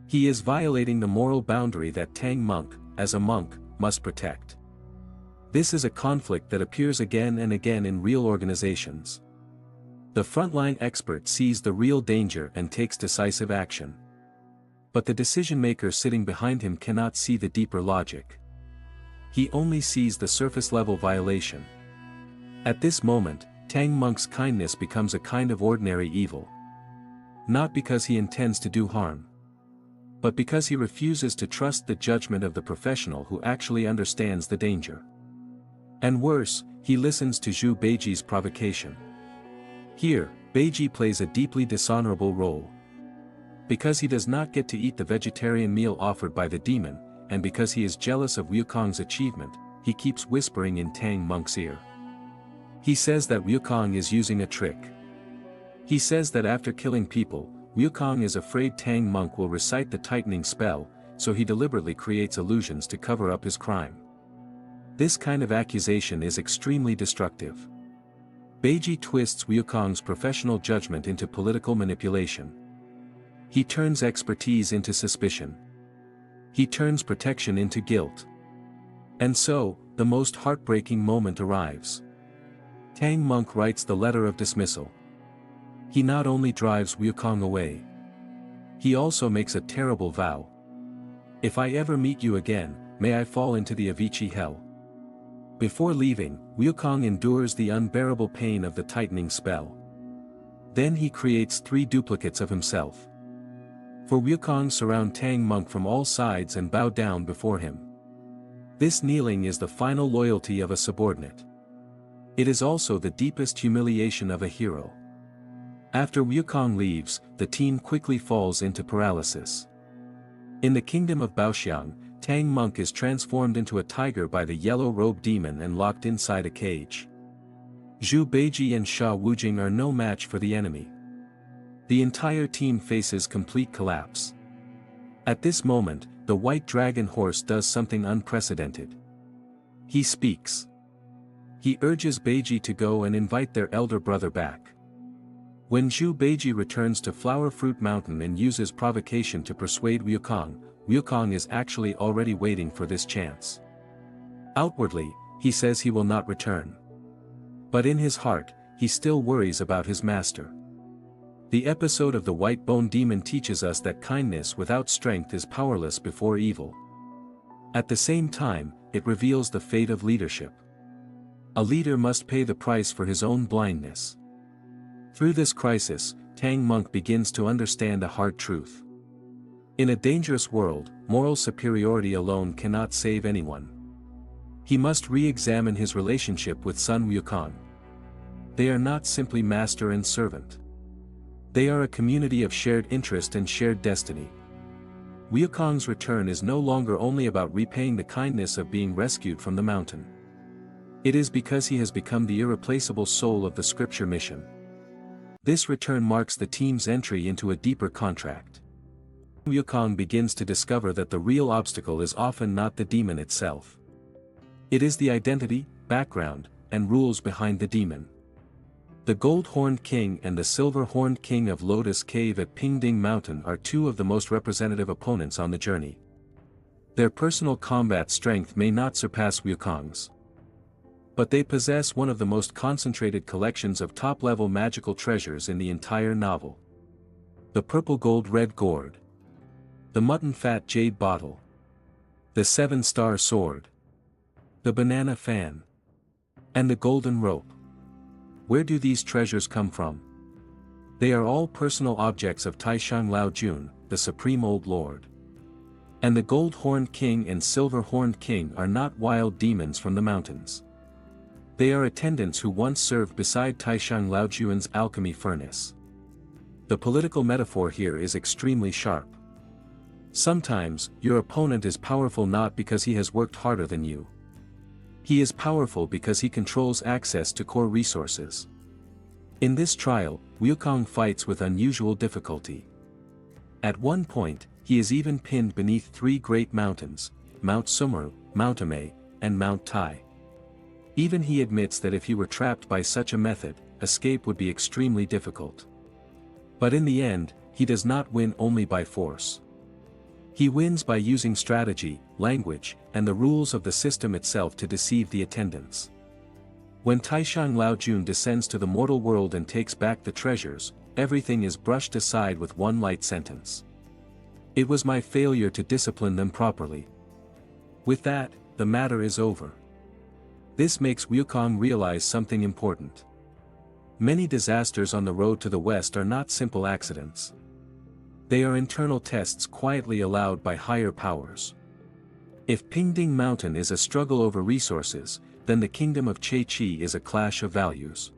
He is violating the moral boundary that Tang Monk, as a monk, must protect. This is a conflict that appears again and again in real organizations. The frontline expert sees the real danger and takes decisive action. But the decision-maker sitting behind him cannot see the deeper logic. He only sees the surface-level violation. At this moment, Tang Monk's kindness becomes a kind of ordinary evil. Not because he intends to do harm, but because he refuses to trust the judgment of the professional who actually understands the danger. And worse, he listens to Zhu Beiji's provocation. Here, Beiji plays a deeply dishonorable role. Because he does not get to eat the vegetarian meal offered by the demon, and because he is jealous of Wukong's achievement, he keeps whispering in Tang Monk's ear. He says that Wukong is using a trick. He says that after killing people, Wukong is afraid Tang Monk will recite the tightening spell, so he deliberately creates illusions to cover up his crime. This kind of accusation is extremely destructive. Beiji twists Wukong's professional judgment into political manipulation. He turns expertise into suspicion. He turns protection into guilt. And so, the most heartbreaking moment arrives. Tang Monk writes the letter of dismissal. He not only drives Wukong away. He also makes a terrible vow. If I ever meet you again, may I fall into the Avicii hell. Before leaving, Wukong endures the unbearable pain of the tightening spell. Then he creates 3 duplicates of himself. For Wukong surround Tang Monk from all sides and bow down before him. This kneeling is the final loyalty of a subordinate. It is also the deepest humiliation of a hero. After Wukong leaves, the team quickly falls into paralysis. In the kingdom of Baoxiang, Tang Monk is transformed into a tiger by the yellow-robed demon and locked inside a cage. Zhu Beiji and Sha Wujing are no match for the enemy. The entire team faces complete collapse. At this moment, the white dragon horse does something unprecedented. He speaks. He urges Beiji to go and invite their elder brother back. When Zhu Beiji returns to Flower Fruit Mountain and uses provocation to persuade Wukong, Wukong is actually already waiting for this chance. Outwardly, he says he will not return. But in his heart, he still worries about his master. The episode of the White Bone Demon teaches us that kindness without strength is powerless before evil. At the same time, it reveals the fate of leadership. A leader must pay the price for his own blindness. Through this crisis, Tang Monk begins to understand a hard truth. In a dangerous world, moral superiority alone cannot save anyone. He must re-examine his relationship with Sun Wukong. They are not simply master and servant. They are a community of shared interest and shared destiny. Wukong's return is no longer only about repaying the kindness of being rescued from the mountain. It is because he has become the irreplaceable soul of the scripture mission. This return marks the team's entry into a deeper contract. Wukong begins to discover that the real obstacle is often not the demon itself. It is the identity, background, and rules behind the demon. The gold-horned king and the silver-horned king of Lotus Cave at Pingding Mountain are 2 of the most representative opponents on the journey. Their personal combat strength may not surpass Wukong's. But they possess one of the most concentrated collections of top-level magical treasures in the entire novel. The purple gold-red gourd. the mutton fat jade bottle, the 7-star sword, the banana fan, and the golden rope. Where do these treasures come from? They are all personal objects of Taishang Laojun, the Supreme Old Lord. And the gold-horned king and silver-horned king are not wild demons from the mountains. They are attendants who once served beside Taishang Laojun's alchemy furnace. The political metaphor here is extremely sharp. Sometimes, your opponent is powerful not because he has worked harder than you. He is powerful because he controls access to core resources. In this trial, Wukong fights with unusual difficulty. At one point, he is even pinned beneath 3 great mountains, Mount Sumeru, Mount Ame, and Mount Tai. Even he admits that if he were trapped by such a method, escape would be extremely difficult. But in the end, he does not win only by force. He wins by using strategy, language, and the rules of the system itself to deceive the attendants. When Taishang Laojun descends to the mortal world and takes back the treasures, everything is brushed aside with one light sentence. It was my failure to discipline them properly. With that, the matter is over. This makes Wukong realize something important. Many disasters on the road to the west are not simple accidents. They are internal tests quietly allowed by higher powers. If Pingding Mountain is a struggle over resources, then the kingdom of Che-Chi is a clash of values.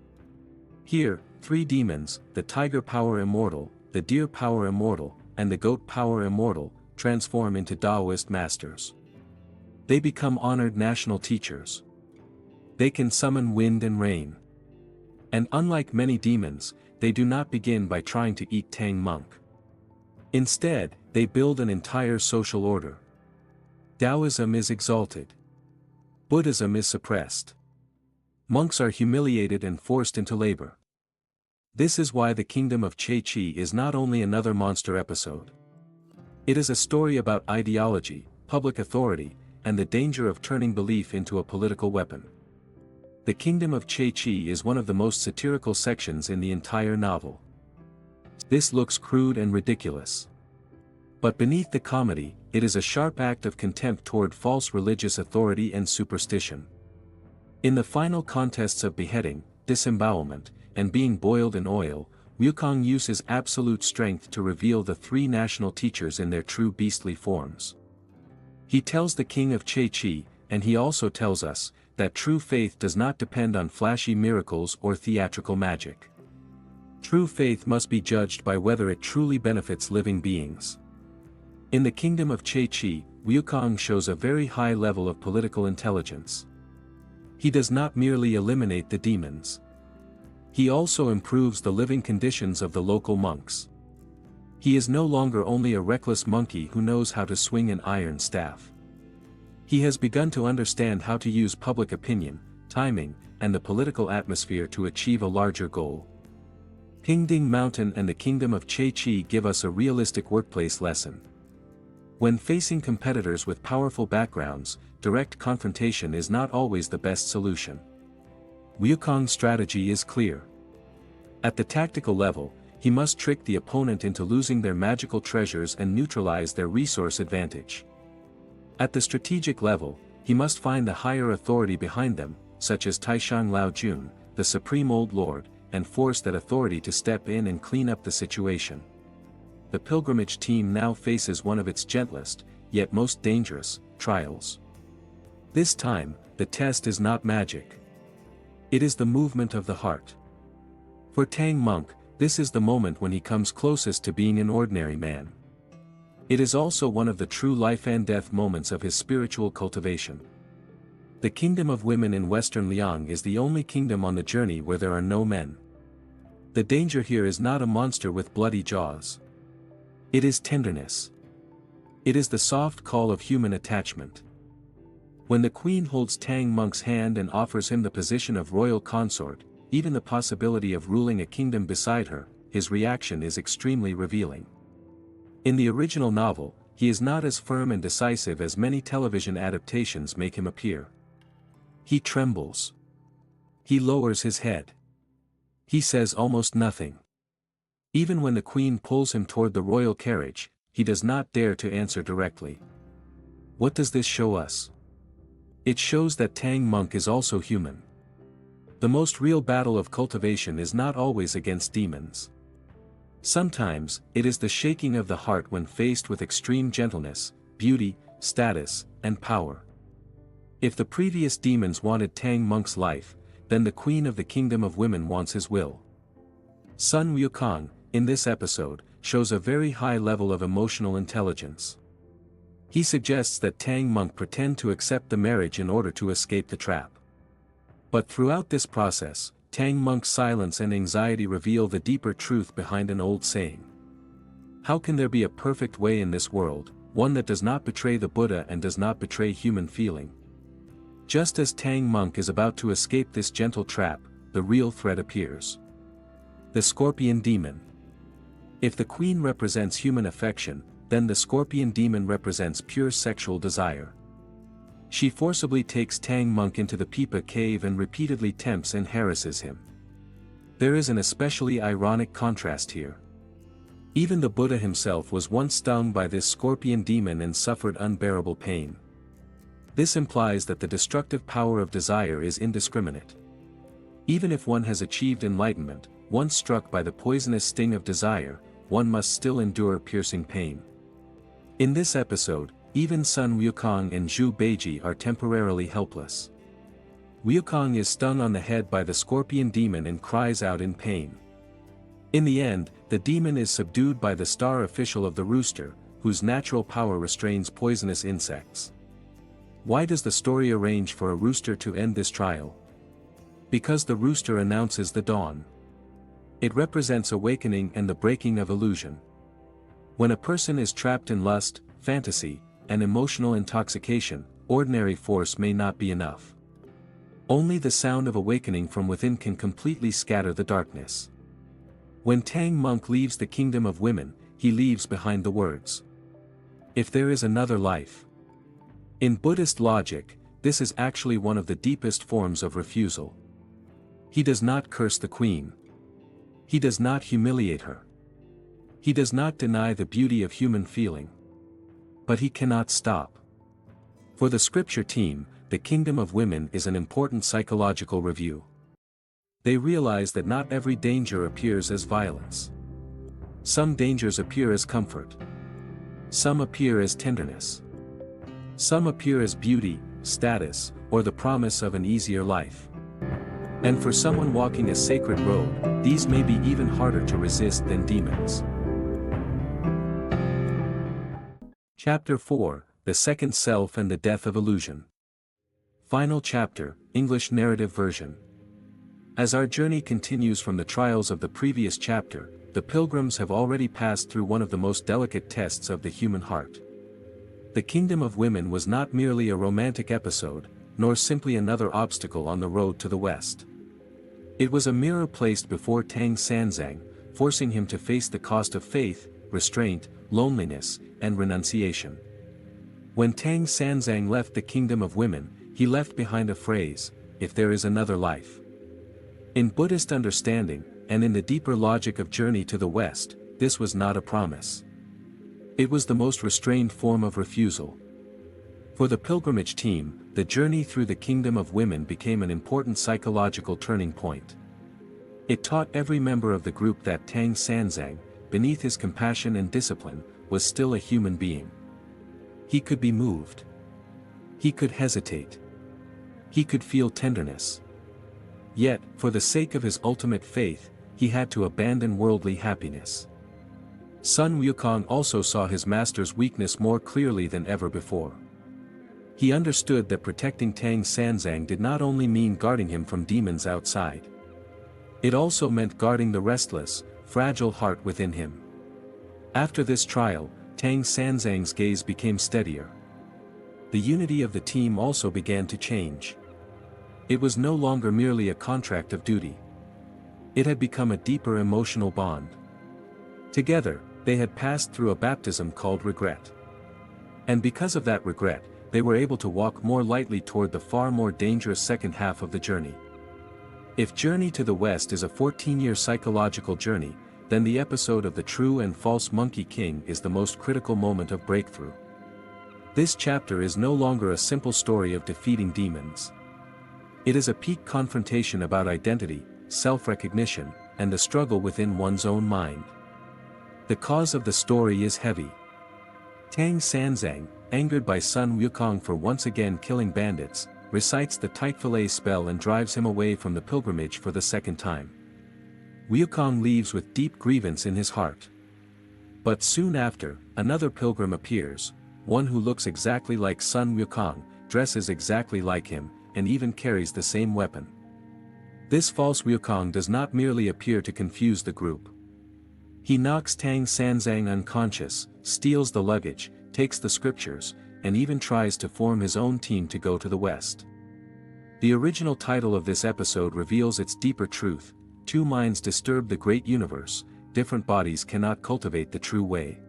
Here, 3 demons, the tiger power immortal, the deer power immortal, and the goat power immortal, transform into Taoist masters. They become honored national teachers. They can summon wind and rain. And unlike many demons, they do not begin by trying to eat Tang monk. Instead, they build an entire social order. Taoism is exalted. Buddhism is suppressed. Monks are humiliated and forced into labor. This is why the kingdom of Che-Chi is not only another monster episode. It is a story about ideology, public authority, and the danger of turning belief into a political weapon. The kingdom of Che-Chi is one of the most satirical sections in the entire novel. This looks crude and ridiculous. But beneath the comedy, it is a sharp act of contempt toward false religious authority and superstition. In the final contests of beheading, disembowelment, and being boiled in oil, Wukong uses absolute strength to reveal the 3 national teachers in their true beastly forms. He tells the king of Che-Chi, and he also tells us, that true faith does not depend on flashy miracles or theatrical magic. True faith must be judged by whether it truly benefits living beings. In the kingdom of Che-Chi, Wukong shows a very high level of political intelligence. He does not merely eliminate the demons. He also improves the living conditions of the local monks. He is no longer only a reckless monkey who knows how to swing an iron staff. He has begun to understand how to use public opinion, timing, and the political atmosphere to achieve a larger goal. Pingding Mountain and the Kingdom of Che-Chi give us a realistic workplace lesson. When facing competitors with powerful backgrounds, direct confrontation is not always the best solution. Wukong's strategy is clear. At the tactical level, he must trick the opponent into losing their magical treasures and neutralize their resource advantage. At the strategic level, he must find the higher authority behind them, such as Taishang Laojun, the Supreme Old Lord, and force that authority to step in and clean up the situation. The pilgrimage team now faces one of its gentlest, yet most dangerous, trials. This time, the test is not magic. It is the movement of the heart. For Tang Monk, this is the moment when he comes closest to being an ordinary man. It is also one of the true life and death moments of his spiritual cultivation. The kingdom of women in Western Liang is the only kingdom on the journey where there are no men. The danger here is not a monster with bloody jaws. It is tenderness. It is the soft call of human attachment. When the queen holds Tang Monk's hand and offers him the position of royal consort, even the possibility of ruling a kingdom beside her, his reaction is extremely revealing. In the original novel, he is not as firm and decisive as many television adaptations make him appear. He trembles. He lowers his head. He says almost nothing. Even when the queen pulls him toward the royal carriage, he does not dare to answer directly. What does this show us? It shows that Tang monk is also human. The most real battle of cultivation is not always against demons. Sometimes, it is the shaking of the heart when faced with extreme gentleness, beauty, status, and power. If the previous demons wanted Tang monk's life, then the queen of the kingdom of women wants his will. Sun Wukong, in this episode, shows a very high level of emotional intelligence. He suggests that Tang monk pretend to accept the marriage in order to escape the trap. But throughout this process, Tang monk's silence and anxiety reveal the deeper truth behind an old saying. How can there be a perfect way in this world, one that does not betray the Buddha and does not betray human feeling? Just as Tang monk is about to escape this gentle trap, the real threat appears. The scorpion demon. If the queen represents human affection, then the scorpion demon represents pure sexual desire. She forcibly takes Tang monk into the Pipa cave and repeatedly tempts and harasses him. There is an especially ironic contrast here. Even the Buddha himself was once stung by this scorpion demon and suffered unbearable pain. This implies that the destructive power of desire is indiscriminate. Even if one has achieved enlightenment, once struck by the poisonous sting of desire, one must still endure piercing pain. In this episode, even Sun Wukong and Zhu Beiji are temporarily helpless. Wukong is stung on the head by the scorpion demon and cries out in pain. In the end, the demon is subdued by the star official of the rooster, whose natural power restrains poisonous insects. Why does the story arrange for a rooster to end this trial? Because the rooster announces the dawn. It represents awakening and the breaking of illusion. When a person is trapped in lust, fantasy, and emotional intoxication, ordinary force may not be enough. Only the sound of awakening from within can completely scatter the darkness. When Tang monk leaves the kingdom of women, he leaves behind the words, "If there is another life." In Buddhist logic, this is actually one of the deepest forms of refusal. He does not curse the queen. He does not humiliate her. He does not deny the beauty of human feeling. But he cannot stop. For the scripture team, the kingdom of women is an important psychological review. They realize that not every danger appears as violence. Some dangers appear as comfort. Some appear as tenderness. Some appear as beauty, status, or the promise of an easier life. And for someone walking a sacred road, these may be even harder to resist than demons. Chapter 4, The Second Self and the Death of Illusion. Final chapter, English narrative version. As our journey continues from the trials of the previous chapter, the pilgrims have already passed through one of the most delicate tests of the human heart. The kingdom of women was not merely a romantic episode, nor simply another obstacle on the road to the west. It was a mirror placed before Tang Sanzang, forcing him to face the cost of faith, restraint, loneliness, and renunciation. When Tang Sanzang left the kingdom of women, he left behind a phrase, "If there is another life." In Buddhist understanding, and in the deeper logic of Journey to the West, this was not a promise. It was the most restrained form of refusal. For the pilgrimage team, the journey through the kingdom of women became an important psychological turning point. It taught every member of the group that Tang Sanzang, beneath his compassion and discipline, was still a human being. He could be moved. He could hesitate. He could feel tenderness. Yet, for the sake of his ultimate faith, he had to abandon worldly happiness. Sun Wukong also saw his master's weakness more clearly than ever before. He understood that protecting Tang Sanzang did not only mean guarding him from demons outside. It also meant guarding the restless, fragile heart within him. After this trial, Tang Sanzang's gaze became steadier. The unity of the team also began to change. It was no longer merely a contract of duty. It had become a deeper emotional bond. Together, they had passed through a baptism called regret. And because of that regret, they were able to walk more lightly toward the far more dangerous second half of the journey. If Journey to the West is a 14-year psychological journey, then the episode of the true and false Monkey King is the most critical moment of breakthrough. This chapter is no longer a simple story of defeating demons. It is a peak confrontation about identity, self-recognition, and the struggle within one's own mind. The cause of the story is heavy. Tang Sanzang, angered by Sun Wukong for once again killing bandits, recites the Typhoon spell and drives him away from the pilgrimage for the second time. Wukong leaves with deep grievance in his heart. But soon after, another pilgrim appears, one who looks exactly like Sun Wukong, dresses exactly like him, and even carries the same weapon. This false Wukong does not merely appear to confuse the group. He knocks Tang Sanzang unconscious, steals the luggage, takes the scriptures, and even tries to form his own team to go to the west. The original title of this episode reveals its deeper truth: two minds disturb the great universe, different bodies cannot cultivate the true way.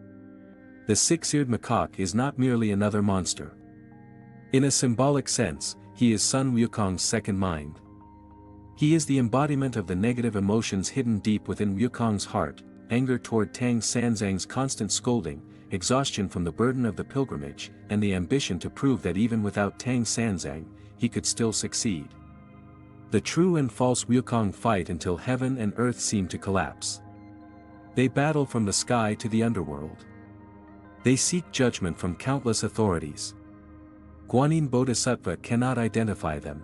The six-eared macaque is not merely another monster. In a symbolic sense, he is Sun Wukong's second mind. He is the embodiment of the negative emotions hidden deep within Wukong's heart: anger toward Tang Sanzang's constant scolding, exhaustion from the burden of the pilgrimage, and the ambition to prove that even without Tang Sanzang, he could still succeed. The true and false Wukong fight until heaven and earth seem to collapse. They battle from the sky to the underworld. They seek judgment from countless authorities. Guanyin Bodhisattva cannot identify them.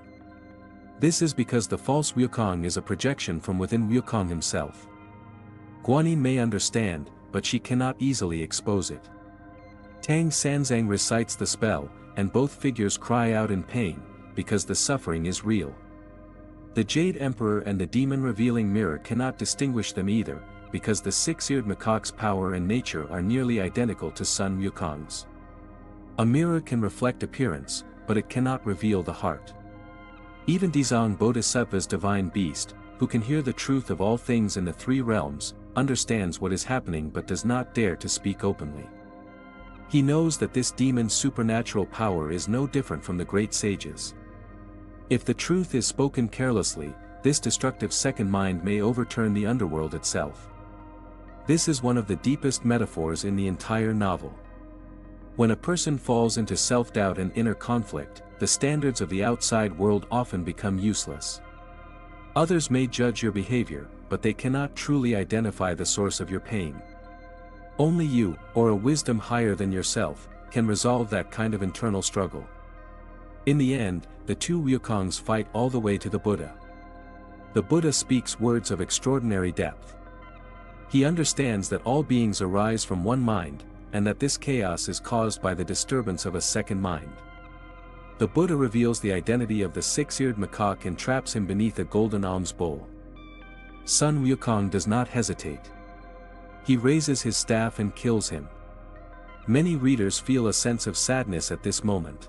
This is because the false Wukong is a projection from within Wukong himself. Guanyin may understand, but she cannot easily expose it. Tang Sanzang recites the spell, and both figures cry out in pain, because the suffering is real. The Jade Emperor and the demon revealing mirror cannot distinguish them either, because the six-eared macaque's power and nature are nearly identical to Sun Wukong's. A mirror can reflect appearance, but it cannot reveal the heart. Even Dezong Bodhisattva's divine beast, who can hear the truth of all things in the three realms, understands what is happening but does not dare to speak openly. He knows that this demon's supernatural power is no different from the great sages. If the truth is spoken carelessly, this destructive second mind may overturn the underworld itself. This is one of the deepest metaphors in the entire novel. When a person falls into self-doubt and inner conflict, the standards of the outside world often become useless. Others may judge your behavior, but they cannot truly identify the source of your pain. Only you, or a wisdom higher than yourself, can resolve that kind of internal struggle. In the end, the two Wukongs fight all the way to the Buddha. The Buddha speaks words of extraordinary depth. He understands that all beings arise from one mind, and that this chaos is caused by the disturbance of a second mind. The Buddha reveals the identity of the six-eared macaque and traps him beneath a golden alms bowl. Sun Wukong does not hesitate. He raises his staff and kills him. Many readers feel a sense of sadness at this moment.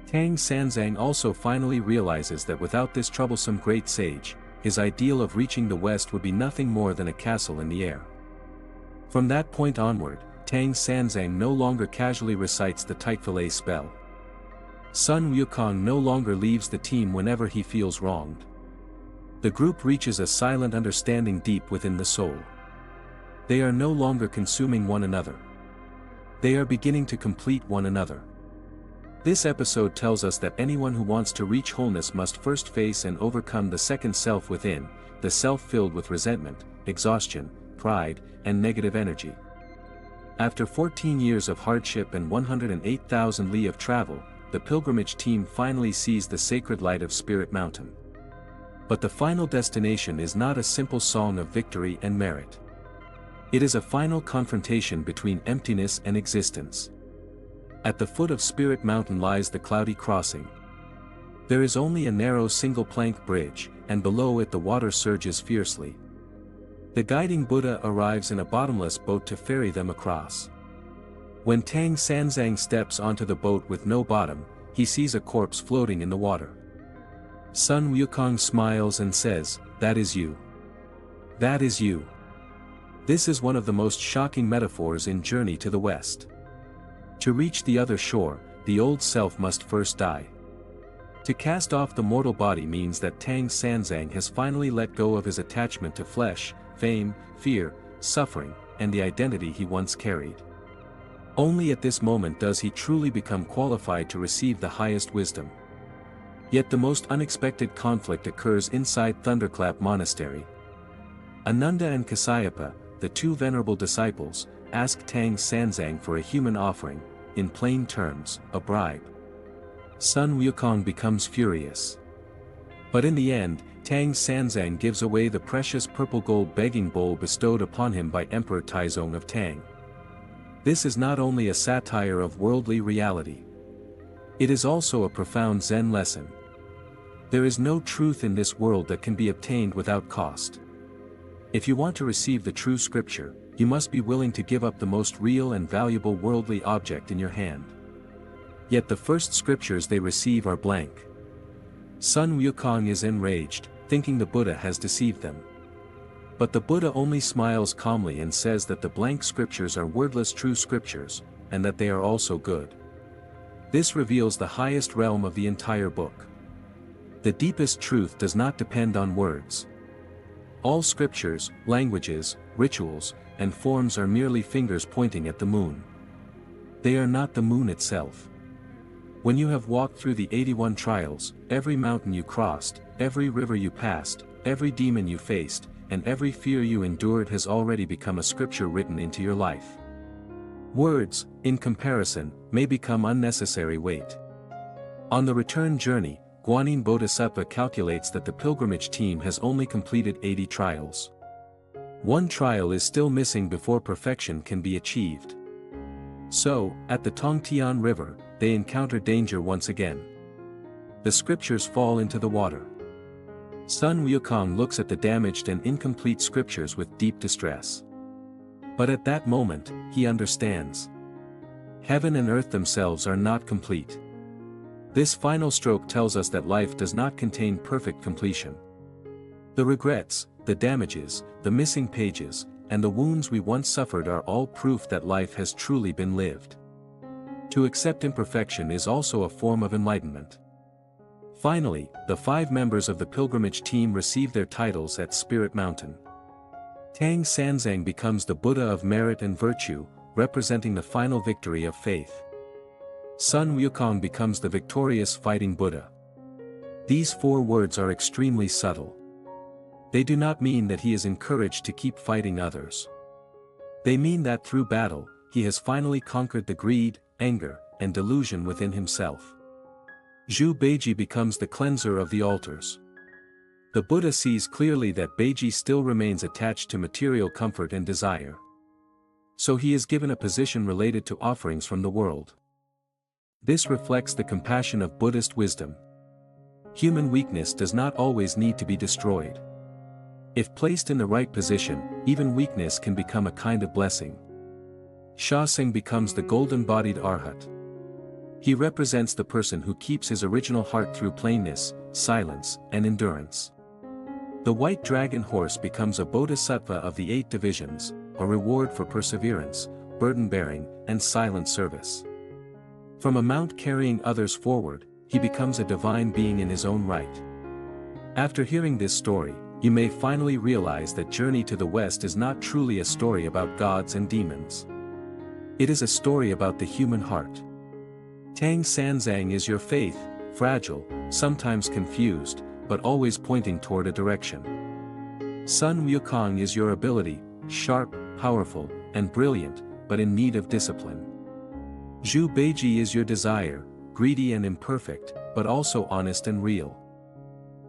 Tang Sanzang also finally realizes that without this troublesome great sage, his ideal of reaching the West would be nothing more than a castle in the air. From that point onward, Tang Sanzang no longer casually recites the Typhoon spell. Sun Wukong no longer leaves the team whenever he feels wronged. The group reaches a silent understanding deep within the soul. They are no longer consuming one another. They are beginning to complete one another. This episode tells us that anyone who wants to reach wholeness must first face and overcome the second self within, the self filled with resentment, exhaustion, pride, and negative energy. After 14 years of hardship and 108,000 li of travel, the pilgrimage team finally sees the sacred light of Spirit Mountain. But the final destination is not a simple song of victory and merit. It is a final confrontation between emptiness and existence. At the foot of Spirit Mountain lies the Cloudy Crossing. There is only a narrow single-plank bridge, and below it the water surges fiercely. The guiding Buddha arrives in a bottomless boat to ferry them across. When Tang Sanzang steps onto the boat with no bottom, he sees a corpse floating in the water. Sun Wukong smiles and says, "That is you. That is you." This is one of the most shocking metaphors in Journey to the West. To reach the other shore, the old self must first die. To cast off the mortal body means that Tang Sanzang has finally let go of his attachment to flesh, fame, fear, suffering, and the identity he once carried. Only at this moment does he truly become qualified to receive the highest wisdom. Yet the most unexpected conflict occurs inside Thunderclap Monastery. Ananda and Kasyapa, the two venerable disciples, ask Tang Sanzang for a human offering, in plain terms, a bribe. Sun Wukong becomes furious. But in the end, Tang Sanzang gives away the precious purple gold begging bowl bestowed upon him by Emperor Taizong of Tang. This is not only a satire of worldly reality. It is also a profound Zen lesson. There is no truth in this world that can be obtained without cost. If you want to receive the true scripture, you must be willing to give up the most real and valuable worldly object in your hand. Yet the first scriptures they receive are blank. Sun Wukong is enraged, thinking the Buddha has deceived them. But the Buddha only smiles calmly and says that the blank scriptures are wordless true scriptures, and that they are also good. This reveals the highest realm of the entire book. The deepest truth does not depend on words. All scriptures, languages, rituals, and forms are merely fingers pointing at the moon. They are not the moon itself. When you have walked through the 81 trials, every mountain you crossed, every river you passed, every demon you faced, and every fear you endured has already become a scripture written into your life. Words, in comparison, may become unnecessary weight. On the return journey, Guanyin Bodhisattva calculates that the pilgrimage team has only completed 80 trials. One trial is still missing before perfection can be achieved. So, at the Tongtian River, they encounter danger once again. The scriptures fall into the water. Sun Wukong looks at the damaged and incomplete scriptures with deep distress. But at that moment, he understands. Heaven and earth themselves are not complete. This final stroke tells us that life does not contain perfect completion. The regrets, the damages, the missing pages, and the wounds we once suffered are all proof that life has truly been lived. To accept imperfection is also a form of enlightenment. Finally, the 5 members of the pilgrimage team receive their titles at Spirit Mountain. Tang Sanzang becomes the Buddha of merit and virtue, representing the final victory of faith. Sun Wukong becomes the victorious fighting Buddha. These 4 words are extremely subtle. They do not mean that he is encouraged to keep fighting others. They mean that through battle, he has finally conquered the greed, anger, and delusion within himself. Zhu Beiji becomes the cleanser of the altars. The Buddha sees clearly that Beiji still remains attached to material comfort and desire. So he is given a position related to offerings from the world. This reflects the compassion of Buddhist wisdom. Human weakness does not always need to be destroyed. If placed in the right position, even weakness can become a kind of blessing. Sha Sing becomes the golden-bodied Arhat. He represents the person who keeps his original heart through plainness, silence, and endurance. The white dragon horse becomes a bodhisattva of the 8 divisions, a reward for perseverance, burden-bearing, and silent service. From a mount carrying others forward, he becomes a divine being in his own right. After hearing this story, you may finally realize that Journey to the West is not truly a story about gods and demons. It is a story about the human heart. Tang Sanzang is your faith, fragile, sometimes confused, but always pointing toward a direction. Sun Wukong is your ability, sharp, powerful, and brilliant, but in need of discipline. Zhu Beiji is your desire, greedy and imperfect, but also honest and real.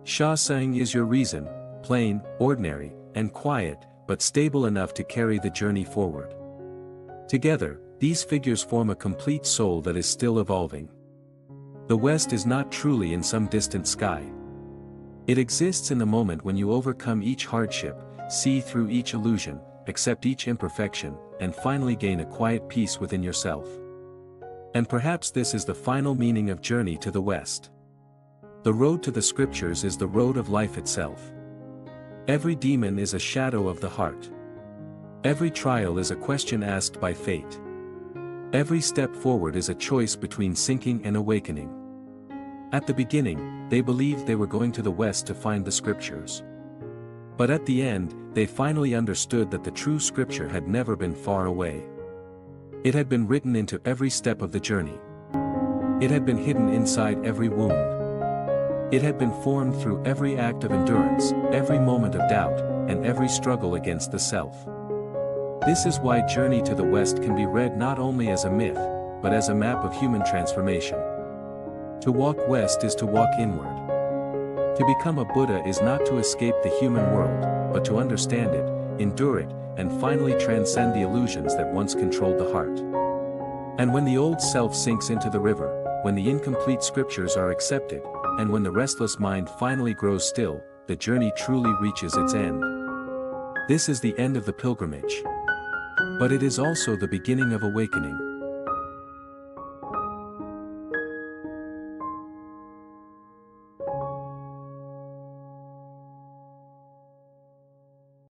Sha Sing is your reason, plain, ordinary, and quiet, but stable enough to carry the journey forward. Together, these figures form a complete soul that is still evolving. The West is not truly in some distant sky. It exists in the moment when you overcome each hardship, see through each illusion, accept each imperfection, and finally gain a quiet peace within yourself. And perhaps this is the final meaning of Journey to the West. The road to the scriptures is the road of life itself. Every demon is a shadow of the heart. Every trial is a question asked by fate. Every step forward is a choice between sinking and awakening. At the beginning, they believed they were going to the West to find the scriptures. But at the end, they finally understood that the true scripture had never been far away. It had been written into every step of the journey. It had been hidden inside every wound. It had been formed through every act of endurance, every moment of doubt, and every struggle against the self. This is why Journey to the West can be read not only as a myth, but as a map of human transformation. To walk west is to walk inward. To become a Buddha is not to escape the human world, but to understand it, endure it, and finally transcend the illusions that once controlled the heart. And when the old self sinks into the river, when the incomplete scriptures are accepted, and when the restless mind finally grows still, the journey truly reaches its end. This is the end of the pilgrimage. But it is also the beginning of awakening.